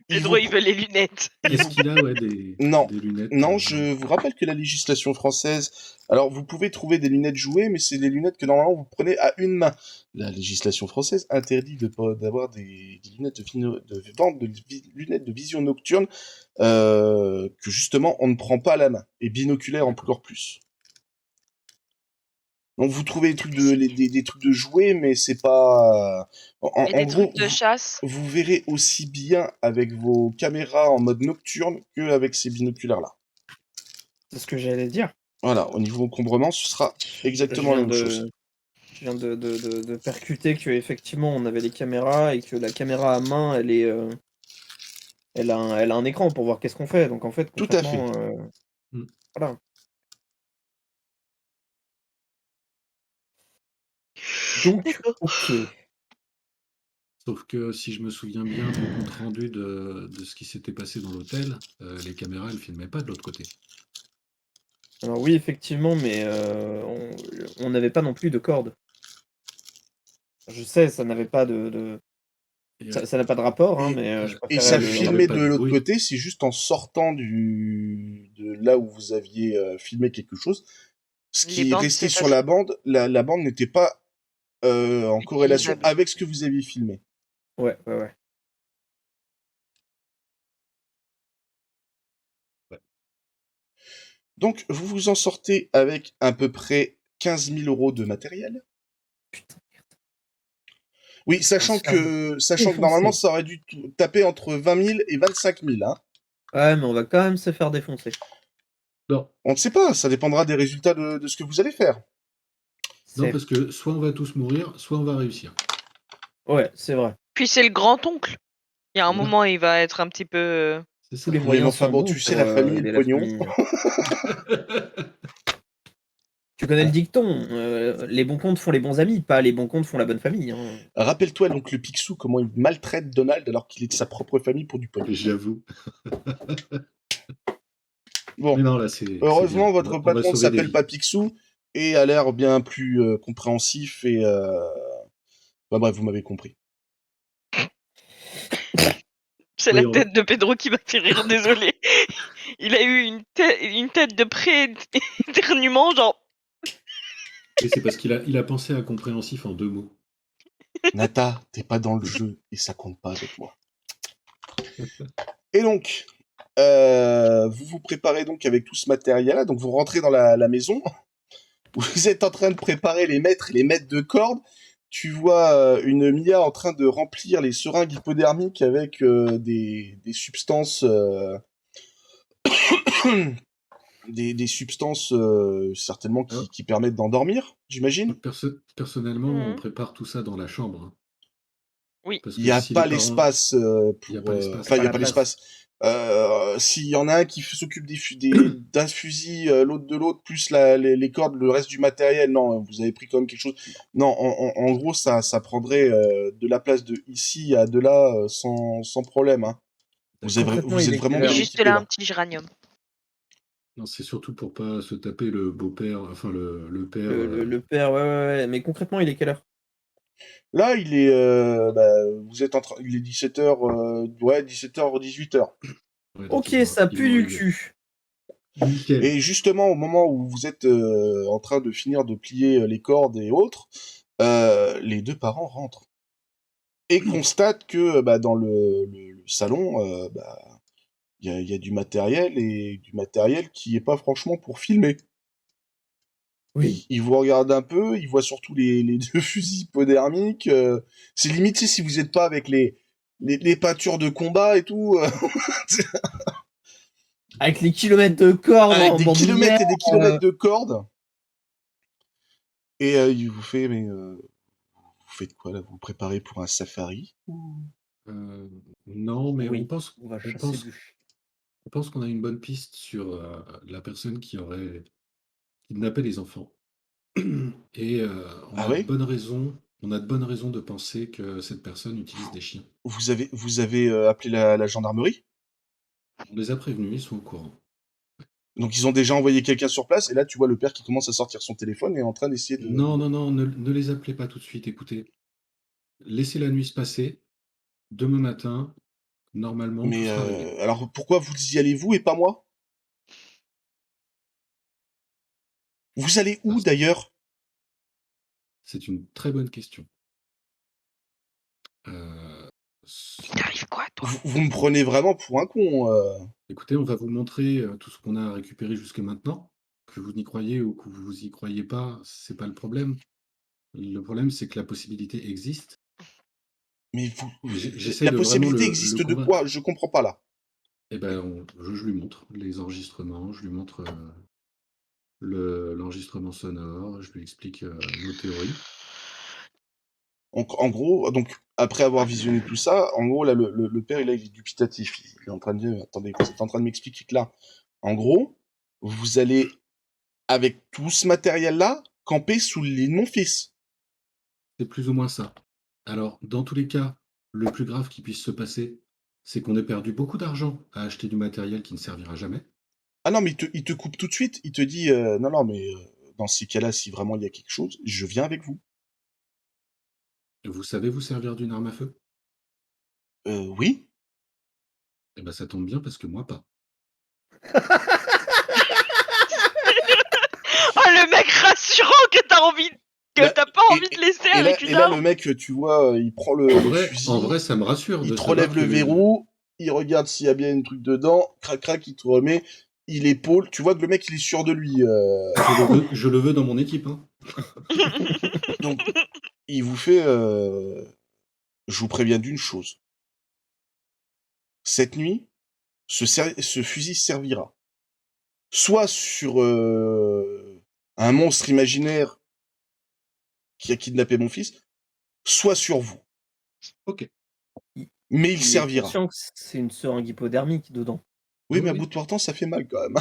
[SPEAKER 4] Pedro, il veut les lunettes.
[SPEAKER 2] Est-ce qu'il a des lunettes
[SPEAKER 1] Non, je vous rappelle que la législation française, alors vous pouvez trouver des lunettes jouées, mais c'est des lunettes que normalement vous prenez à une main. La législation française interdit d'avoir des lunettes lunettes de vision nocturne que justement on ne prend pas à la main, et binoculaire encore plus. Donc vous trouvez des trucs de jouets, mais c'est pas...
[SPEAKER 4] Et
[SPEAKER 1] En
[SPEAKER 4] des
[SPEAKER 1] gros,
[SPEAKER 4] trucs de chasse.
[SPEAKER 1] vous verrez aussi bien avec vos caméras en mode nocturne qu'avec ces binoculaires-là.
[SPEAKER 3] C'est ce que j'allais dire.
[SPEAKER 1] Voilà, au niveau encombrement, ce sera exactement la même chose.
[SPEAKER 3] Je viens de percuter que effectivement on avait les caméras et que la caméra à main, elle a un écran pour voir qu'est-ce qu'on fait. Donc en fait,
[SPEAKER 1] Tout à fait.
[SPEAKER 3] concrètement, voilà. Donc, ok.
[SPEAKER 2] Sauf que si je me souviens bien du compte rendu de ce qui s'était passé dans l'hôtel, les caméras elles filmaient pas de l'autre côté.
[SPEAKER 3] Alors oui, effectivement, mais on n'avait pas non plus de corde. Je sais, ça n'avait pas
[SPEAKER 2] Et,
[SPEAKER 3] ça n'a pas de rapport, hein,
[SPEAKER 1] Et-
[SPEAKER 3] mais je
[SPEAKER 1] Et
[SPEAKER 3] préférais
[SPEAKER 1] ça
[SPEAKER 2] le-
[SPEAKER 1] filmait
[SPEAKER 2] pas
[SPEAKER 1] de
[SPEAKER 2] de
[SPEAKER 1] l'autre
[SPEAKER 2] bruit.
[SPEAKER 1] côté, c'est juste en sortant de là où vous aviez filmé quelque chose. Ce
[SPEAKER 4] Les
[SPEAKER 1] qui est
[SPEAKER 4] bandes
[SPEAKER 1] resté sur
[SPEAKER 4] s'effacent.
[SPEAKER 1] la bande, la bande n'était pas en corrélation
[SPEAKER 4] Utilisable.
[SPEAKER 1] avec ce que vous aviez filmé.
[SPEAKER 3] Ouais.
[SPEAKER 2] Ouais.
[SPEAKER 1] Donc, vous vous en sortez avec à peu près 15 000 euros de matériel.
[SPEAKER 3] Putain, merde.
[SPEAKER 1] Oui, sachant que
[SPEAKER 3] défoncer.
[SPEAKER 1] normalement, ça aurait dû taper entre 20 000 et 25 000. Hein.
[SPEAKER 3] Ouais, mais on va quand même se faire défoncer.
[SPEAKER 2] Non,
[SPEAKER 1] On ne sait pas, ça dépendra des résultats de ce que vous allez faire.
[SPEAKER 2] non, parce que soit on va tous mourir, soit on va réussir.
[SPEAKER 3] Ouais, c'est vrai.
[SPEAKER 4] Puis c'est le grand-oncle. Il y a un
[SPEAKER 2] Voilà.
[SPEAKER 4] moment, il va être un petit peu...
[SPEAKER 2] C'est ça.
[SPEAKER 3] Tous les
[SPEAKER 1] Oui,
[SPEAKER 3] moyens
[SPEAKER 1] mais enfin
[SPEAKER 3] sont
[SPEAKER 1] bon,
[SPEAKER 3] bons
[SPEAKER 1] tu sais,
[SPEAKER 3] pour
[SPEAKER 1] la famille et
[SPEAKER 3] aider
[SPEAKER 1] le
[SPEAKER 3] la
[SPEAKER 1] pognon.
[SPEAKER 3] famille. Tu connais le dicton, les bons comptes font les bons amis, pas les bons comptes font la bonne famille. Hein.
[SPEAKER 1] Rappelle-toi donc le Picsou, comment il maltraite Donald alors qu'il est de sa propre famille pour du pognon.
[SPEAKER 2] J'avoue.
[SPEAKER 1] Bon,
[SPEAKER 2] Mais non, là, c'est
[SPEAKER 1] heureusement,
[SPEAKER 2] bien.
[SPEAKER 1] votre
[SPEAKER 2] On va
[SPEAKER 1] patron ne
[SPEAKER 2] sauver des
[SPEAKER 1] s'appelle
[SPEAKER 2] vies.
[SPEAKER 1] pas Picsou et a l'air bien plus compréhensif et... Bah bref, vous m'avez compris.
[SPEAKER 4] C'est
[SPEAKER 2] Oui,
[SPEAKER 4] la tête de Pedro qui m'a fait rire, désolé. Il a eu une tête de pré-éternuement, genre...
[SPEAKER 2] Et c'est parce qu'il a pensé à compréhensif en 2 mots.
[SPEAKER 1] Nata, t'es pas dans le jeu et ça compte pas avec moi. Et donc, vous vous préparez donc avec tout ce matériel-là, donc vous rentrez dans la maison, vous êtes en train de préparer les mètres de corde, tu vois une Mia en train de remplir les seringues hypodermiques avec des substances des substances certainement
[SPEAKER 2] Alors,
[SPEAKER 1] qui permettent d'endormir, j'imagine.
[SPEAKER 2] personnellement, on
[SPEAKER 4] Mmh.
[SPEAKER 2] prépare tout ça dans la chambre, hein.
[SPEAKER 4] Oui.
[SPEAKER 2] Parce
[SPEAKER 1] Il
[SPEAKER 2] que
[SPEAKER 1] n'y a
[SPEAKER 2] si les
[SPEAKER 1] pas
[SPEAKER 2] parents,
[SPEAKER 1] l'espace
[SPEAKER 2] il n'y a
[SPEAKER 1] pour.
[SPEAKER 2] pas l'espace.
[SPEAKER 1] Enfin, il
[SPEAKER 3] Pas
[SPEAKER 1] n'y a
[SPEAKER 3] la
[SPEAKER 1] pas
[SPEAKER 3] place.
[SPEAKER 1] l'espace. S'il y en a un qui s'occupe d'un fusil, l'autre de l'autre, plus les cordes, le reste du matériel, non, vous avez pris quand même quelque chose. Non, en gros, ça prendrait de la place de ici à de là sans problème. Hein.
[SPEAKER 2] D'accord.
[SPEAKER 3] Concrètement,
[SPEAKER 1] Vous
[SPEAKER 3] il
[SPEAKER 1] êtes
[SPEAKER 3] est
[SPEAKER 1] vraiment
[SPEAKER 3] quelle
[SPEAKER 4] Et
[SPEAKER 1] bien
[SPEAKER 3] heure?
[SPEAKER 4] juste
[SPEAKER 1] équipé
[SPEAKER 4] là, un
[SPEAKER 1] là.
[SPEAKER 4] petit géranium.
[SPEAKER 2] Non, c'est surtout pour pas se taper le beau-père, enfin le père.
[SPEAKER 3] Le père, ouais, ouais, ouais. Mais concrètement, il est quelle heure?
[SPEAKER 1] Là, il est, vous êtes il est 17h, ouais, 17h, 18h.
[SPEAKER 2] Ouais, donc
[SPEAKER 3] Ok,
[SPEAKER 2] ils
[SPEAKER 3] ça
[SPEAKER 2] ils
[SPEAKER 3] pue
[SPEAKER 2] vont
[SPEAKER 3] du
[SPEAKER 2] arriver.
[SPEAKER 3] cul.
[SPEAKER 2] Nickel.
[SPEAKER 1] Et justement, au moment où vous êtes en train de finir de plier les cordes et autres, les deux parents rentrent et constatent que dans le salon, il y a du matériel et du matériel qui est pas franchement pour filmer.
[SPEAKER 3] Oui.
[SPEAKER 1] Ils vous regardent un peu, ils voient surtout les deux fusils hypodermiques. C'est limite, tu sais, si vous n'êtes pas avec les peintures de combat et tout,
[SPEAKER 3] Avec les kilomètres de cordes
[SPEAKER 1] avec
[SPEAKER 3] en
[SPEAKER 1] des
[SPEAKER 3] bandoulière.
[SPEAKER 1] kilomètres et des kilomètres de cordes. Et il vous fait, mais vous faites quoi là? Vous vous préparez pour un safari?
[SPEAKER 2] Non, mais
[SPEAKER 3] Oui, on va chasser du.
[SPEAKER 2] on pense qu'on a une bonne piste sur la personne qui aurait kidnappé les enfants. Et
[SPEAKER 1] Ah ouais?
[SPEAKER 2] on a de bonnes raisons de penser que cette personne utilise des chiens.
[SPEAKER 1] Vous avez appelé la gendarmerie?
[SPEAKER 2] On les a prévenus, ils sont au courant.
[SPEAKER 1] Donc ils ont déjà envoyé quelqu'un sur place, et là tu vois le père qui commence à sortir son téléphone et est en train d'essayer de...
[SPEAKER 2] Non, non, non, ne les appelez pas tout de suite, écoutez. Laissez la nuit se passer. Demain matin, normalement, tout
[SPEAKER 1] Mais
[SPEAKER 2] sera réglé.
[SPEAKER 1] alors pourquoi vous y allez vous et pas moi? Vous allez où
[SPEAKER 2] Parce-
[SPEAKER 1] d'ailleurs?
[SPEAKER 2] C'est une très bonne question. Euh,
[SPEAKER 4] Il t'arrive quoi, toi?
[SPEAKER 1] Vous me prenez vraiment pour un con.
[SPEAKER 2] Écoutez, on va vous montrer tout ce qu'on a récupéré jusque maintenant. Que vous y croyez ou que vous y croyez pas, c'est pas le problème. Le problème, c'est que la possibilité existe.
[SPEAKER 1] Mais
[SPEAKER 2] J'essaie
[SPEAKER 1] la
[SPEAKER 2] de vraiment
[SPEAKER 1] possibilité
[SPEAKER 2] le
[SPEAKER 1] existe de quoi?
[SPEAKER 2] convaincre.
[SPEAKER 1] Je comprends pas là.
[SPEAKER 2] Eh ben, je lui montre les enregistrements, je lui montre l'enregistrement sonore, je lui explique nos théories.
[SPEAKER 1] Donc, en gros, donc après avoir visionné tout ça, en gros là le père il est dubitatif. Il est en train de dire, attendez, vous êtes en train de m'expliquer que là, en gros, vous allez avec tout ce matériel là camper sous le lit de mon fils.
[SPEAKER 2] C'est plus ou moins ça. Alors, dans tous les cas, le plus grave qui puisse se passer, c'est qu'on ait perdu beaucoup d'argent à acheter du matériel qui ne servira jamais.
[SPEAKER 1] Ah non, mais il te coupe tout de suite. Il te dit non, non, mais dans ces cas-là, si vraiment il y a quelque chose, je viens avec vous.
[SPEAKER 2] Vous savez vous servir d'une arme à feu?
[SPEAKER 1] Oui.
[SPEAKER 2] Eh ben, ça tombe bien parce que moi pas.
[SPEAKER 4] Oh, le mec rassurant que
[SPEAKER 1] Là,
[SPEAKER 4] t'as pas envie de laisser avec
[SPEAKER 1] et
[SPEAKER 4] une
[SPEAKER 1] là, le
[SPEAKER 4] arme.
[SPEAKER 1] mec, tu vois, il prend
[SPEAKER 2] En
[SPEAKER 1] le
[SPEAKER 2] vrai,
[SPEAKER 1] fusil,
[SPEAKER 2] ça me rassure
[SPEAKER 1] il
[SPEAKER 2] de
[SPEAKER 1] te relève
[SPEAKER 2] savoir
[SPEAKER 1] le
[SPEAKER 2] que
[SPEAKER 1] verrou, il regarde s'il y a bien un truc dedans, crac crac, il te remet, il épaule. Tu vois que le mec, il est sûr de lui.
[SPEAKER 2] je le veux dans mon équipe, hein.
[SPEAKER 1] Donc, il vous fait. Je vous préviens d'une chose. Cette nuit, ce fusil servira soit sur un monstre imaginaire qui a kidnappé mon fils, soit sur vous.
[SPEAKER 2] Ok.
[SPEAKER 1] Mais il
[SPEAKER 3] Il est
[SPEAKER 1] servira.
[SPEAKER 3] conscient que c'est une seringue hypodermique dedans.
[SPEAKER 1] Oui,
[SPEAKER 2] Oui,
[SPEAKER 1] mais à
[SPEAKER 2] oui.
[SPEAKER 1] bout de portant, ça fait mal quand même.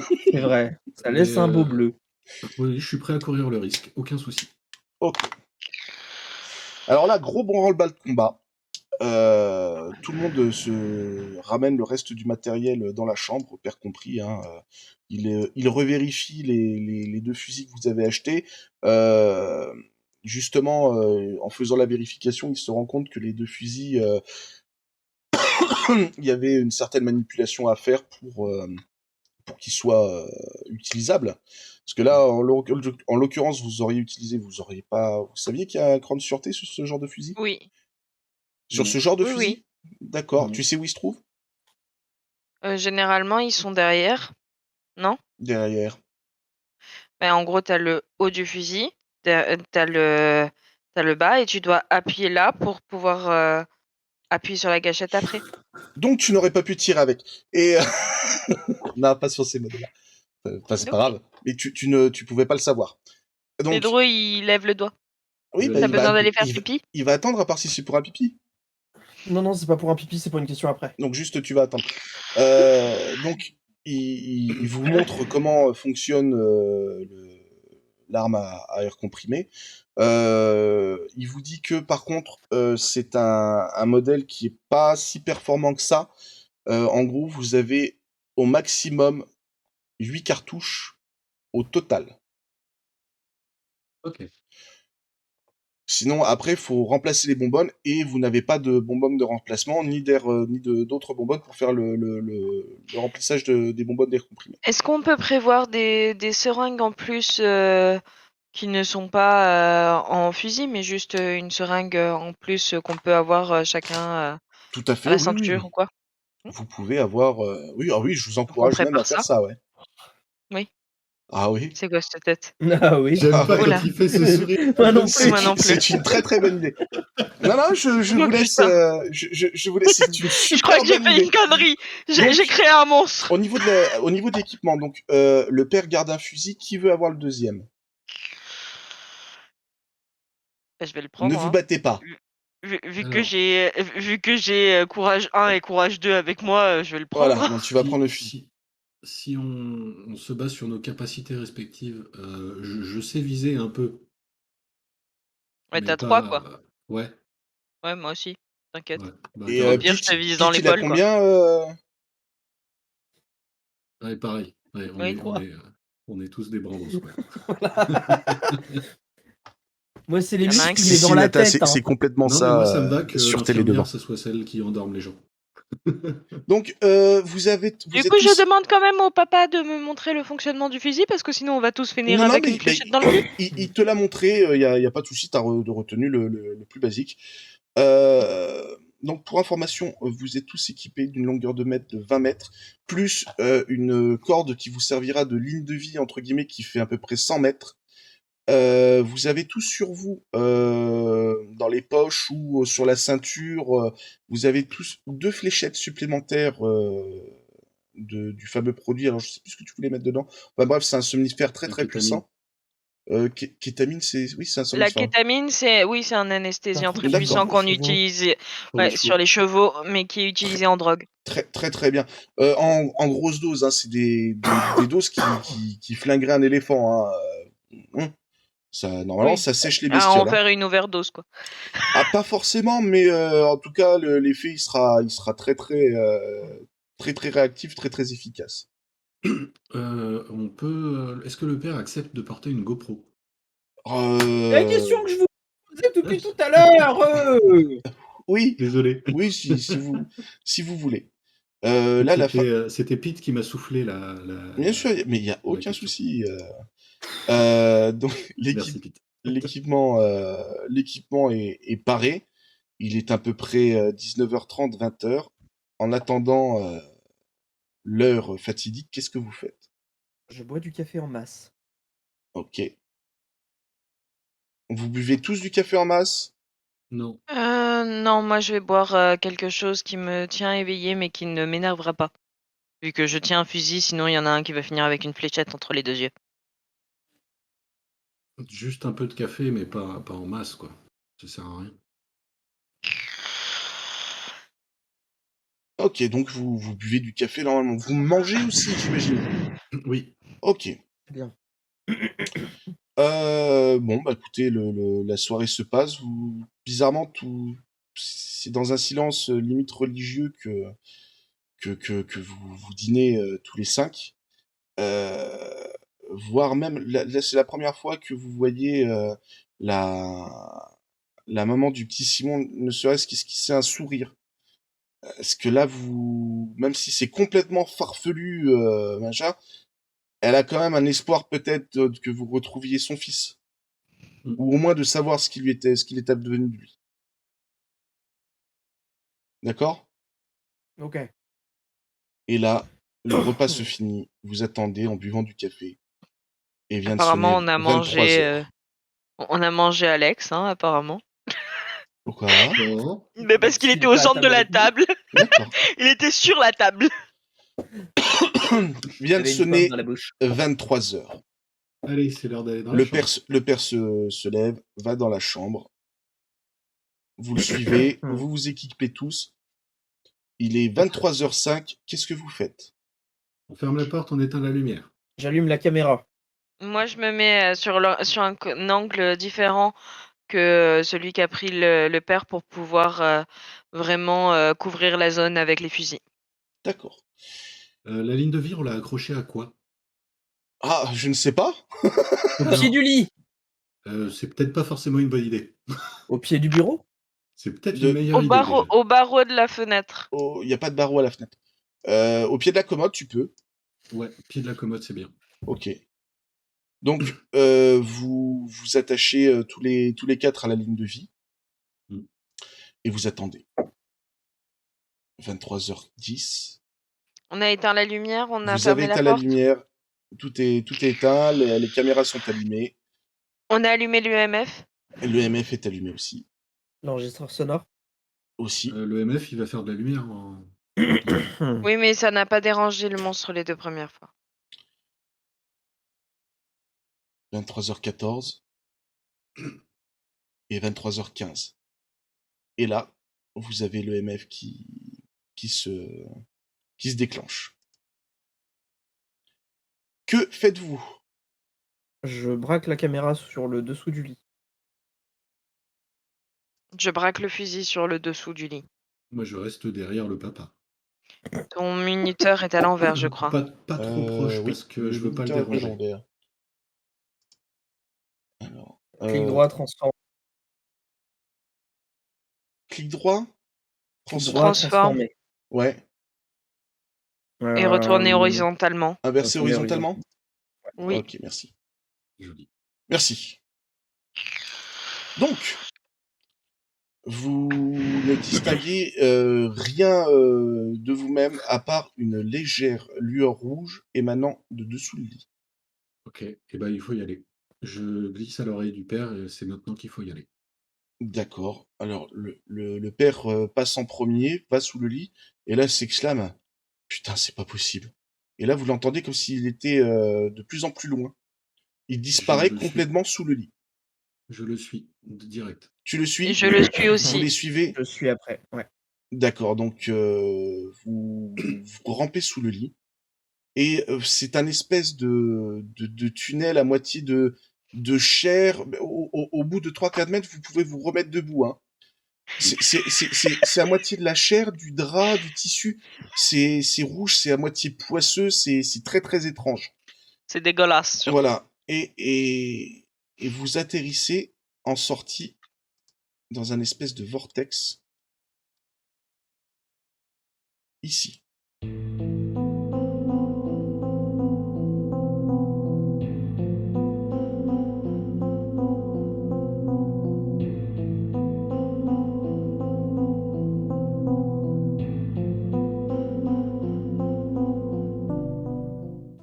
[SPEAKER 2] Oui.
[SPEAKER 3] C'est vrai. Ça
[SPEAKER 2] Mais,
[SPEAKER 3] laisse un beau bleu.
[SPEAKER 2] oui, je suis prêt à courir le risque, aucun souci.
[SPEAKER 1] Ok. Alors là, gros branle-bas de combat. Tout le monde se ramène le reste du matériel dans la chambre, père compris. Hein. Il revérifie les deux fusils que vous avez achetés. Justement, en faisant la vérification, il se rend compte que les deux fusils, il y avait une certaine manipulation à faire pour qu'ils soient utilisables. Parce que là, en l'occurrence, vous auriez pas... Vous saviez qu'il y a un cran de sûreté sur ce genre de fusil?
[SPEAKER 4] Oui,
[SPEAKER 1] Sur
[SPEAKER 3] Non.
[SPEAKER 1] ce genre de
[SPEAKER 4] oui,
[SPEAKER 1] fusil?
[SPEAKER 4] oui.
[SPEAKER 1] D'accord.
[SPEAKER 3] Non.
[SPEAKER 1] Tu sais où il se trouve?
[SPEAKER 4] Généralement, ils sont derrière, non?
[SPEAKER 1] Derrière.
[SPEAKER 4] Ben, en gros, t'as le haut du fusil, t'as le bas, et tu dois appuyer là pour pouvoir appuie sur la gâchette après.
[SPEAKER 1] Donc tu n'aurais pas pu tirer avec. Et non, pas sur ces modèles-là. Enfin, c'est pas
[SPEAKER 4] Ok.
[SPEAKER 1] grave. Mais tu pouvais pas le savoir. Donc,
[SPEAKER 4] Pedro, il lève le doigt.
[SPEAKER 1] oui, bah,
[SPEAKER 4] T'as
[SPEAKER 2] Il
[SPEAKER 4] besoin d'aller faire pipi?
[SPEAKER 1] il va attendre à part si c'est pour un pipi.
[SPEAKER 3] Non, c'est pas pour un pipi, c'est pour une question après.
[SPEAKER 1] Donc juste, tu vas attendre. Donc, il vous montre comment fonctionne l'arme à air comprimé. Il vous dit que, par contre, c'est un modèle qui est pas si performant que ça. En gros, vous avez au maximum 8 cartouches au total.
[SPEAKER 2] Ok.
[SPEAKER 1] Sinon, après, il faut remplacer les bonbonnes et vous n'avez pas de bonbonnes de remplacement, ni d'autres bonbonnes pour faire le remplissage des bonbonnes d'air comprimé.
[SPEAKER 4] Est-ce qu'on peut prévoir des seringues en plus qui ne sont pas en fusil, mais juste une seringue en plus qu'on peut avoir chacun
[SPEAKER 1] Tout à
[SPEAKER 4] à
[SPEAKER 1] fait,
[SPEAKER 4] la
[SPEAKER 1] oui, oui.
[SPEAKER 4] ceinture ou quoi?
[SPEAKER 1] Vous pouvez avoir... Oui, ah oui, je vous
[SPEAKER 4] Donc on
[SPEAKER 1] encourage même à
[SPEAKER 4] prépare
[SPEAKER 1] faire
[SPEAKER 4] ça?
[SPEAKER 1] ça, ouais.
[SPEAKER 4] Oui.
[SPEAKER 1] Ah oui.
[SPEAKER 4] C'est quoi cette tête?
[SPEAKER 3] Ah oui.
[SPEAKER 2] J'aime pas
[SPEAKER 1] Ah,
[SPEAKER 2] quand
[SPEAKER 4] Oula.
[SPEAKER 2] il fait ce sourire.
[SPEAKER 3] Moi non
[SPEAKER 1] C'est
[SPEAKER 3] plus.
[SPEAKER 4] Moi non plus.
[SPEAKER 1] c'est une très très bonne idée. Non, je vous
[SPEAKER 4] Oh,
[SPEAKER 1] laisse...
[SPEAKER 4] putain.
[SPEAKER 1] je vous laisse, c'est une
[SPEAKER 4] Je crois
[SPEAKER 1] super
[SPEAKER 4] que j'ai
[SPEAKER 1] bonne
[SPEAKER 4] fait
[SPEAKER 1] idée.
[SPEAKER 4] une connerie.
[SPEAKER 1] Donc,
[SPEAKER 4] J'ai créé un monstre.
[SPEAKER 1] au niveau de l'équipement, donc le père garde un fusil, qui veut avoir le deuxième?
[SPEAKER 4] Bah, je vais le
[SPEAKER 1] Ne
[SPEAKER 4] prendre,
[SPEAKER 1] vous
[SPEAKER 4] hein.
[SPEAKER 1] battez pas.
[SPEAKER 4] Vu que
[SPEAKER 2] Alors,
[SPEAKER 4] j'ai courage 1 et courage 2 avec moi, je vais le
[SPEAKER 1] Voilà,
[SPEAKER 4] prendre.
[SPEAKER 1] donc tu vas prendre le fusil.
[SPEAKER 2] si on se base sur nos capacités respectives, je sais viser un peu,
[SPEAKER 4] Ouais,
[SPEAKER 2] mais
[SPEAKER 4] t'as 3 quoi.
[SPEAKER 2] pas. Ouais,
[SPEAKER 4] Ouais, moi aussi. T'inquiète.
[SPEAKER 2] ouais. Bah,
[SPEAKER 1] Et
[SPEAKER 4] Au
[SPEAKER 2] t'as.
[SPEAKER 4] pire, je te vise dans
[SPEAKER 1] Pete, il a
[SPEAKER 4] l'épaule, quoi.
[SPEAKER 1] combien
[SPEAKER 2] Ouais, pareil. Ouais,
[SPEAKER 4] Oui.
[SPEAKER 3] 3.
[SPEAKER 2] on est tous des branlos, quoi.
[SPEAKER 3] Moi, c'est les
[SPEAKER 4] Y en a un
[SPEAKER 3] muscles,
[SPEAKER 4] qui-
[SPEAKER 3] mais dans la
[SPEAKER 1] Nata,
[SPEAKER 3] tête.
[SPEAKER 1] c'est complètement
[SPEAKER 2] Non, mais
[SPEAKER 1] ça
[SPEAKER 2] moi, ça me va que
[SPEAKER 1] sur Télé dedans.
[SPEAKER 2] l'infirmière, ce soit celle qui endorme les gens.
[SPEAKER 1] Donc, vous
[SPEAKER 4] Du
[SPEAKER 1] êtes
[SPEAKER 4] coup, je
[SPEAKER 1] tous...
[SPEAKER 4] demande quand même au papa de me montrer le fonctionnement du fusil parce que sinon on va tous finir
[SPEAKER 1] Non,
[SPEAKER 4] avec
[SPEAKER 1] mais
[SPEAKER 4] une fléchette dans le cul.
[SPEAKER 1] il te l'a montré, il y a pas de souci, t'as retenu le plus basique. Donc, pour information, vous êtes tous équipés d'une longueur de mètre de 20 mètres, plus une corde qui vous servira de ligne de vie, entre guillemets, qui fait à peu près 100 mètres. Vous avez tous sur vous, dans les poches ou sur la ceinture, vous avez tous 2 fléchettes supplémentaires du fameux produit. Alors, je sais plus ce que tu voulais mettre dedans. Enfin bref, c'est un somnifère très
[SPEAKER 2] La
[SPEAKER 1] très
[SPEAKER 2] kétamine.
[SPEAKER 1] puissant. Kétamine, oui, c'est un
[SPEAKER 4] La
[SPEAKER 1] somnifère.
[SPEAKER 4] kétamine, c'est un anesthésiant très
[SPEAKER 1] D'accord.
[SPEAKER 4] puissant qu'on utilise
[SPEAKER 2] Pour les
[SPEAKER 4] sur
[SPEAKER 2] chevaux.
[SPEAKER 4] les chevaux, mais qui est utilisé en drogue.
[SPEAKER 1] Très très très bien. En grosse dose, hein, c'est des doses qui flingueraient un éléphant. Hein. Ça, normalement,
[SPEAKER 4] Oui.
[SPEAKER 1] ça sèche les
[SPEAKER 4] À en
[SPEAKER 1] bestioles. Hein.
[SPEAKER 4] faire une overdose, quoi.
[SPEAKER 1] Ah, pas forcément, mais en tout cas, l'effet, il sera très très réactif, très très efficace.
[SPEAKER 2] On peut. Est-ce que le père accepte de porter une GoPro?
[SPEAKER 3] La question que je vous posais depuis tout à l'heure.
[SPEAKER 1] Oui,
[SPEAKER 2] Désolé.
[SPEAKER 1] oui, si vous voulez. Là, la fin.
[SPEAKER 2] C'était Pete qui m'a soufflé
[SPEAKER 1] Bien sûr, mais il y a aucun
[SPEAKER 2] question.
[SPEAKER 1] souci. Donc
[SPEAKER 2] Merci Pete.
[SPEAKER 1] l'équipement est paré. Il est à peu près 19h30, 20h. En attendant l'heure fatidique, qu'est-ce que vous faites?
[SPEAKER 3] Je bois du café en masse.
[SPEAKER 1] Ok. Vous buvez tous du café en masse?
[SPEAKER 2] Non.
[SPEAKER 4] Non, moi je vais boire quelque chose qui me tient éveillé mais qui ne m'énervera pas. Vu que je tiens un fusil, sinon il y en a un qui va finir avec une fléchette entre les 2 yeux.
[SPEAKER 2] Juste un peu de café, mais pas en masse, quoi. Ça sert à rien.
[SPEAKER 1] Ok, donc vous buvez du café normalement. Vous mangez aussi, j'imagine.
[SPEAKER 2] Oui.
[SPEAKER 1] Ok.
[SPEAKER 3] Bien.
[SPEAKER 1] Bon, bah écoutez, la soirée se passe. Bizarrement, c'est dans un silence limite religieux que vous dînez tous les 5. Voire même, là, c'est la première fois que vous voyez la maman du petit Simon, ne serait-ce qu'esquisser un sourire. Parce que là, même si c'est complètement farfelu, machin, elle a quand même un espoir peut-être que vous retrouviez son fils. Ou au moins de savoir ce qu'il était devenu de lui. D'accord?
[SPEAKER 3] Ok.
[SPEAKER 1] Et là, le repas se finit, vous attendez en buvant du café. Et vient de sonner
[SPEAKER 4] Apparemment, on a
[SPEAKER 1] 23h.
[SPEAKER 4] mangé Alex, hein, apparemment.
[SPEAKER 1] Pourquoi?
[SPEAKER 2] Bon,
[SPEAKER 4] Mais parce qu'il
[SPEAKER 3] S'il
[SPEAKER 4] était
[SPEAKER 3] est
[SPEAKER 4] au
[SPEAKER 3] pas à
[SPEAKER 4] centre de
[SPEAKER 3] table
[SPEAKER 4] la
[SPEAKER 3] avec nous.
[SPEAKER 4] table.
[SPEAKER 1] D'accord.
[SPEAKER 4] Il était sur la table.
[SPEAKER 1] Vient de
[SPEAKER 3] J'avais une pomme
[SPEAKER 1] sonner
[SPEAKER 3] dans la bouche.
[SPEAKER 1] 23 heures.
[SPEAKER 2] allez, c'est l'heure d'aller dans la
[SPEAKER 1] Le
[SPEAKER 2] chambre.
[SPEAKER 1] père, le père se lève, va dans la chambre. Vous le suivez, vous vous équipez tous. Il est 23h05. Qu'est-ce que vous faites?
[SPEAKER 2] On ferme la porte, on éteint la lumière.
[SPEAKER 3] J'allume la caméra.
[SPEAKER 4] Moi, je me mets sur un angle différent que celui qu'a pris le père pour pouvoir vraiment couvrir la zone avec les fusils.
[SPEAKER 1] D'accord.
[SPEAKER 2] La ligne de vie, on l'a accrochée à quoi?
[SPEAKER 1] Ah, je ne sais pas.
[SPEAKER 3] Au pied du lit.
[SPEAKER 2] C'est peut-être pas forcément une bonne idée.
[SPEAKER 3] Au pied du bureau.
[SPEAKER 2] C'est peut-être
[SPEAKER 1] De-
[SPEAKER 2] une meilleure idée déjà.
[SPEAKER 4] Au barreau de la fenêtre.
[SPEAKER 1] Oh, il n'y a pas de barreau à la fenêtre. Au pied de la commode, tu peux.
[SPEAKER 2] Ouais, pied de la commode, c'est bien.
[SPEAKER 1] Ok. Donc, vous vous attachez tous les 4 à la ligne de vie.
[SPEAKER 2] Mm.
[SPEAKER 1] Et vous attendez. 23h10.
[SPEAKER 4] On a éteint la lumière, on a
[SPEAKER 1] Vous avez
[SPEAKER 4] fermé la
[SPEAKER 1] éteint la
[SPEAKER 4] porte.
[SPEAKER 1] lumière. Tout est éteint. Les caméras sont allumées.
[SPEAKER 4] On a allumé l'UMF.
[SPEAKER 1] Le MF est allumé aussi.
[SPEAKER 3] L'enregistreur sonore.
[SPEAKER 1] Aussi.
[SPEAKER 2] Le MF, il va faire de la lumière en...
[SPEAKER 4] Oui, mais ça n'a pas dérangé le monstre les 2 premières fois.
[SPEAKER 1] 23h14. Et 23h15. Et là, vous avez le MF qui se déclenche. Que faites-vous?
[SPEAKER 3] Je braque la caméra sur le dessous du lit.
[SPEAKER 4] Je braque le fusil sur le dessous du lit.
[SPEAKER 2] Moi, je reste derrière le papa.
[SPEAKER 4] Ton minuteur est à l'envers, je crois.
[SPEAKER 2] Pas trop proche,
[SPEAKER 1] Oui,
[SPEAKER 2] parce que je veux pas le
[SPEAKER 1] minuteur est à
[SPEAKER 2] déranger.
[SPEAKER 1] l'envers. Alors,
[SPEAKER 3] Clic droit, transforme.
[SPEAKER 1] clic droit,
[SPEAKER 3] Clic
[SPEAKER 1] transforme.
[SPEAKER 3] droit,
[SPEAKER 4] Transforme.
[SPEAKER 3] transformer.
[SPEAKER 1] Ouais.
[SPEAKER 4] Et retourner horizontalement.
[SPEAKER 1] Inverser
[SPEAKER 3] Retourner
[SPEAKER 1] horizontalement.
[SPEAKER 4] Oui.
[SPEAKER 1] Ok, merci.
[SPEAKER 2] Joli.
[SPEAKER 1] Merci. Donc, vous ne distinguez rien de vous-même à part une légère lueur rouge émanant de dessous le lit.
[SPEAKER 2] Ok, et ben il faut y aller. Je glisse à l'oreille du père et c'est maintenant qu'il faut y aller.
[SPEAKER 1] D'accord. Alors, le père passe en premier, va sous le lit, et là s'exclame « Putain, c'est pas possible !» Et là, vous l'entendez comme s'il était de plus en plus loin. Il disparaît
[SPEAKER 2] Je le
[SPEAKER 1] complètement sous le lit.
[SPEAKER 2] Je le suis, direct.
[SPEAKER 1] Tu le suis?
[SPEAKER 4] Et je le suis
[SPEAKER 1] Vous
[SPEAKER 4] aussi.
[SPEAKER 1] les suivez?
[SPEAKER 3] Je suis après. Ouais.
[SPEAKER 1] D'accord, donc vous rampez sous le lit. Et c'est un espèce de tunnel à moitié de chair. Au bout de 3-4 mètres, vous pouvez vous remettre debout. Hein. C'est à moitié de la chair, du drap, du tissu. C'est rouge, c'est à moitié poisseux, c'est très très étrange.
[SPEAKER 4] C'est dégueulasse. Surtout.
[SPEAKER 1] Voilà. Et vous atterrissez en sortie dans un espèce de vortex. Ici.